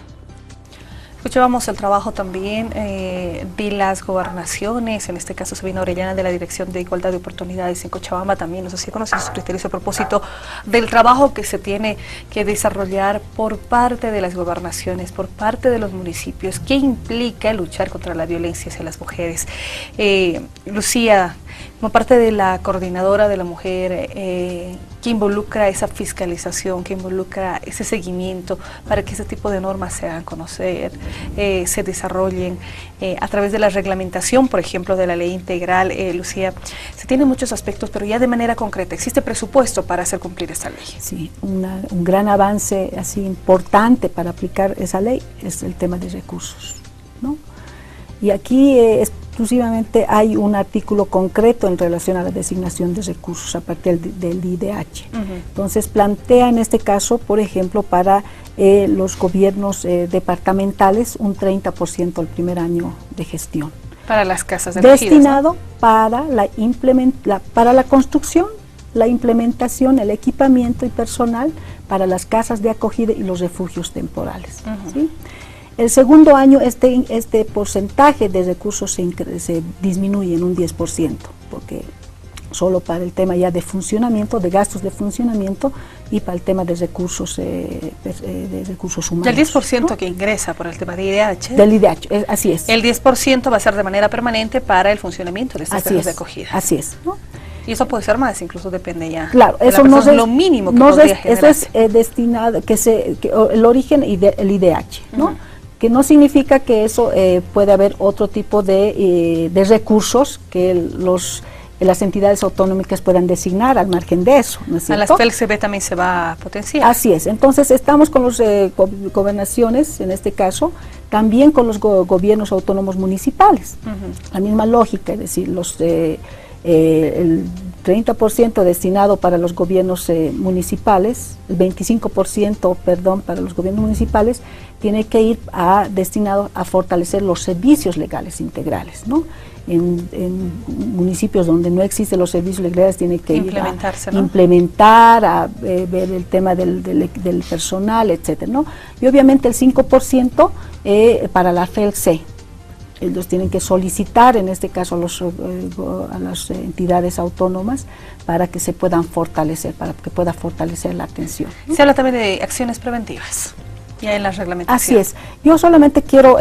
Escuchábamos el trabajo también de las gobernaciones, en este caso Sabina Orellana de la Dirección de Igualdad de Oportunidades en Cochabamba también, no sé si conocen sus criterios a propósito del trabajo que se tiene que desarrollar por parte de las gobernaciones, por parte de los municipios, qué implica luchar contra la violencia hacia las mujeres. Lucía, como parte de la coordinadora de la mujer, que involucra esa fiscalización, que involucra ese seguimiento para que ese tipo de normas se hagan conocer, se desarrollen a través de la reglamentación, por ejemplo, de la ley integral. Lucía, se tienen muchos aspectos, pero ya de manera concreta, ¿existe presupuesto para hacer cumplir esta ley? Sí, un gran avance así importante para aplicar esa ley es el tema de recursos, ¿no? Y aquí exclusivamente hay un artículo concreto en relación a la designación de recursos a partir del IDH. Entonces plantea en este caso, por ejemplo, para los gobiernos departamentales un 30% el primer año de gestión. Para las casas de acogidas, destinado, ¿no? para la construcción, la implementación, el equipamiento y personal para las casas de acogida y los refugios temporales. ¿Sí? El segundo año este porcentaje de recursos se disminuye en un 10%, porque solo para el tema ya de funcionamiento, de gastos de funcionamiento y para el tema de recursos humanos. Del 10%, ¿no?, que ingresa por el tema de IDH. Del IDH, así es. El 10% va a ser de manera permanente para el funcionamiento de estas casas de acogida. Así es, ¿no? Y eso puede ser más, incluso depende ya. Claro, eso no es lo mínimo que podría generarse. Eso es destinado, el origen y el IDH, ¿no? Que no significa que eso puede haber otro tipo de recursos que las entidades autonómicas puedan designar al margen de eso, ¿no es cierto? A las FELCB también se va a potenciar. Así es, entonces estamos con las gobernaciones, en este caso, también con los gobiernos autónomos municipales, la misma lógica, es decir, el 30% destinado para los gobiernos municipales, el 25%, perdón, para los gobiernos municipales, tiene que ir destinado a fortalecer los servicios legales integrales, ¿no? En municipios donde no existen los servicios legales tiene que implementar, a ver el tema del personal, etcétera, ¿no? Y obviamente el 5% para la FELC. Ellos tienen que solicitar, en este caso a las entidades autónomas, para que se puedan fortalecer, para que pueda fortalecer la atención, ¿no? Se habla también de acciones preventivas, ya en la reglamentación. Así es. Yo solamente quiero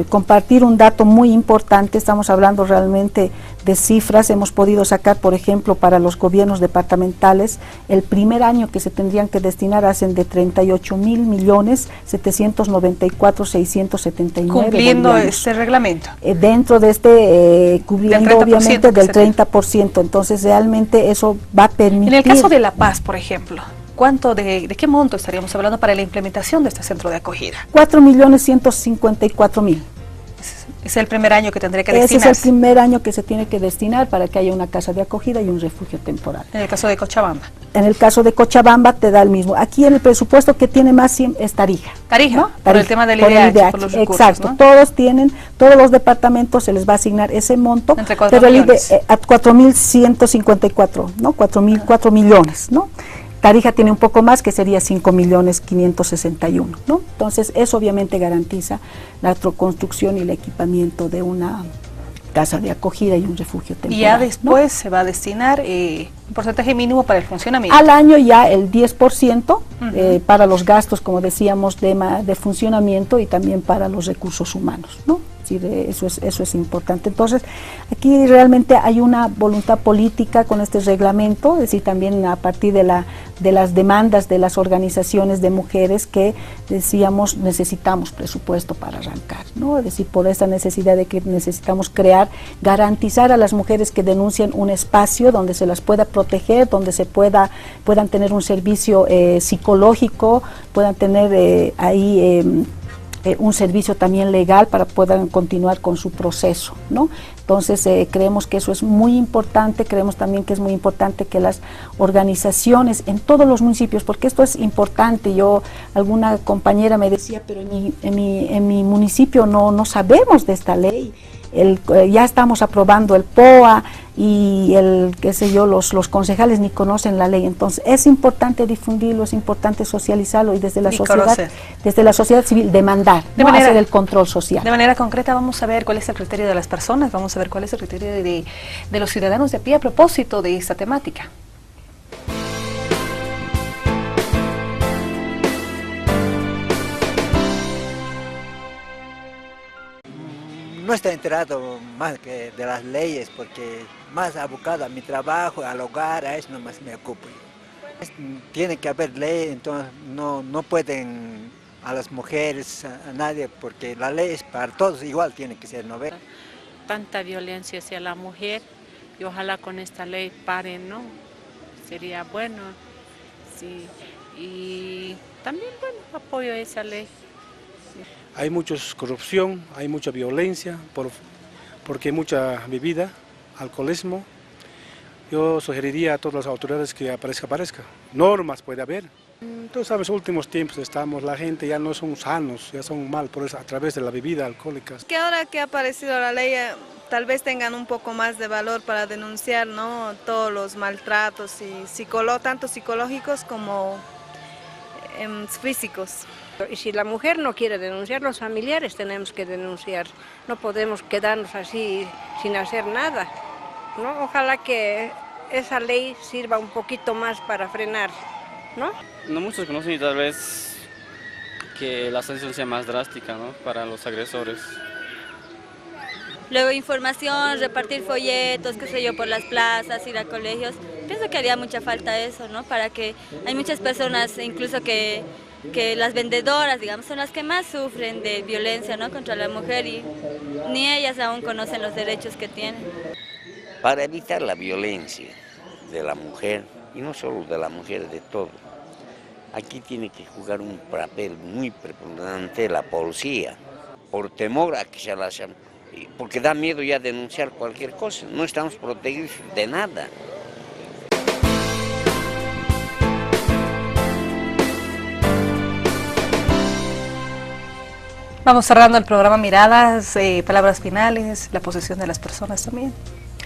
compartir un dato muy importante. Estamos hablando realmente de cifras. Hemos podido sacar, por ejemplo, para los gobiernos departamentales, el primer año que se tendrían que destinar hacen de 38.794.679. Cumpliendo este reglamento. Dentro de cubriendo obviamente del 30%. Entonces realmente eso va a permitir. En el caso de La Paz, por ejemplo, ¿cuánto de qué monto estaríamos hablando para la implementación de este centro de acogida? 4.154.000. Es el primer año que tendría que destinarse. Ese es el primer año que se tiene que destinar para que haya una casa de acogida y un refugio temporal. En el caso de Cochabamba. En el caso de Cochabamba te da el mismo. Aquí en el presupuesto que tiene más es Tarija. Tarija, ¿no? Por Tarija, el tema del IDH, por los recursos, exacto, ¿no? todos los departamentos se les va a asignar ese monto. Entre 4 millones. A 4.154, ¿no? 4 millones, ¿no? Tarija tiene un poco más, que sería 5.561.000, ¿no? Entonces, eso obviamente garantiza la construcción y el equipamiento de una casa de acogida y un refugio temporal. Y ya después, ¿no?, se va a destinar un porcentaje mínimo para el funcionamiento. Al año ya el 10% para los gastos, como decíamos, de funcionamiento y también para los recursos humanos, ¿no? Eso es importante. Entonces, aquí realmente hay una voluntad política con este reglamento, es decir, también a partir de las demandas de las organizaciones de mujeres que decíamos necesitamos presupuesto para arrancar, ¿no? Es decir, por esta necesidad de que necesitamos garantizar a las mujeres que denuncian un espacio donde se las pueda proteger, donde puedan tener un servicio psicológico, puedan tener un servicio también legal para puedan continuar con su proceso, ¿no? Entonces creemos que eso es muy importante, creemos también que es muy importante que las organizaciones en todos los municipios, porque esto es importante. Alguna compañera me decía, pero en mi municipio no sabemos de esta ley. Ya estamos aprobando el POA y qué sé yo, los concejales ni conocen la ley. Entonces es importante difundirlo, es importante socializarlo y desde la sociedad civil demandar, hacer el control social. De manera concreta vamos a ver cuál es el criterio de las personas, vamos a ver cuál es el criterio de los ciudadanos de a pie a propósito de esta temática. No estoy enterado más que de las leyes, porque más abocado a mi trabajo, al hogar, a eso nomás me ocupo. Tiene que haber ley, entonces no pueden a las mujeres, a nadie, porque la ley es para todos igual, tiene que ser, ¿no ve? Tanta violencia hacia la mujer y ojalá con esta ley paren, ¿no? Sería bueno, sí. Y también, bueno, apoyo esa ley. Hay mucha corrupción, hay mucha violencia, porque hay mucha bebida, alcoholismo. Yo sugeriría a todas las autoridades que aparezca. Normas puede haber. Tú sabes, en los últimos tiempos la gente ya no son sanos, ya son mal por eso, a través de la bebida alcohólica. Que ahora que ha aparecido la ley, tal vez tengan un poco más de valor para denunciar, ¿no?, todos los maltratos, y tanto psicológicos como físicos. Y si la mujer no quiere denunciar, los familiares tenemos que denunciar. No podemos quedarnos así sin hacer nada, ¿no? Ojalá que esa ley sirva un poquito más para frenar, ¿no? No muchos conocen y tal vez que la sanción sea más drástica, ¿no?, para los agresores. Luego información, repartir folletos, qué sé yo, por las plazas, ir a colegios. Pienso que haría mucha falta eso, ¿no? Para que hay muchas personas, incluso que las vendedoras, digamos, son las que más sufren de violencia, ¿no?, contra la mujer, y ni ellas aún conocen los derechos que tienen. Para evitar la violencia de la mujer, y no solo de la mujer, de todo, aquí tiene que jugar un papel muy preponderante la policía, por temor a que se las... porque da miedo ya denunciar cualquier cosa, no estamos protegidos de nada. Vamos cerrando el programa Miradas, palabras finales, la posición de las personas también,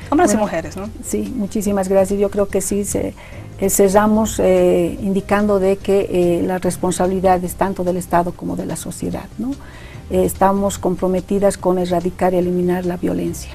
hombres y mujeres, ¿no? Sí, muchísimas gracias. Yo creo que sí, cerramos indicando de que la responsabilidad es tanto del Estado como de la sociedad, ¿no? Estamos comprometidas con erradicar y eliminar la violencia,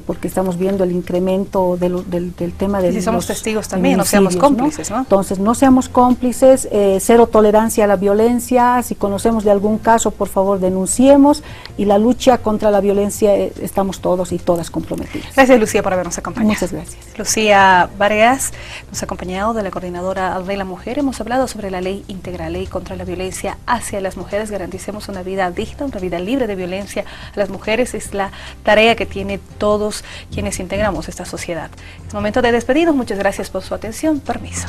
porque estamos viendo el incremento del tema de y si somos testigos también, no seamos cómplices, ¿no? Entonces, no seamos cómplices, cero tolerancia a la violencia. Si conocemos de algún caso, por favor, denunciemos, y la lucha contra la violencia estamos todos y todas comprometidas. Gracias, Lucía, por habernos acompañado. Muchas gracias. Lucía Vargas nos ha acompañado, de la Coordinadora de la Mujer. Hemos hablado sobre la ley integral, ley contra la violencia hacia las mujeres. Garanticemos una vida digna, una vida libre de violencia a las mujeres. Es la tarea que tiene todos quienes integramos esta sociedad. Es momento de despedirnos. Muchas gracias por su atención. Permiso.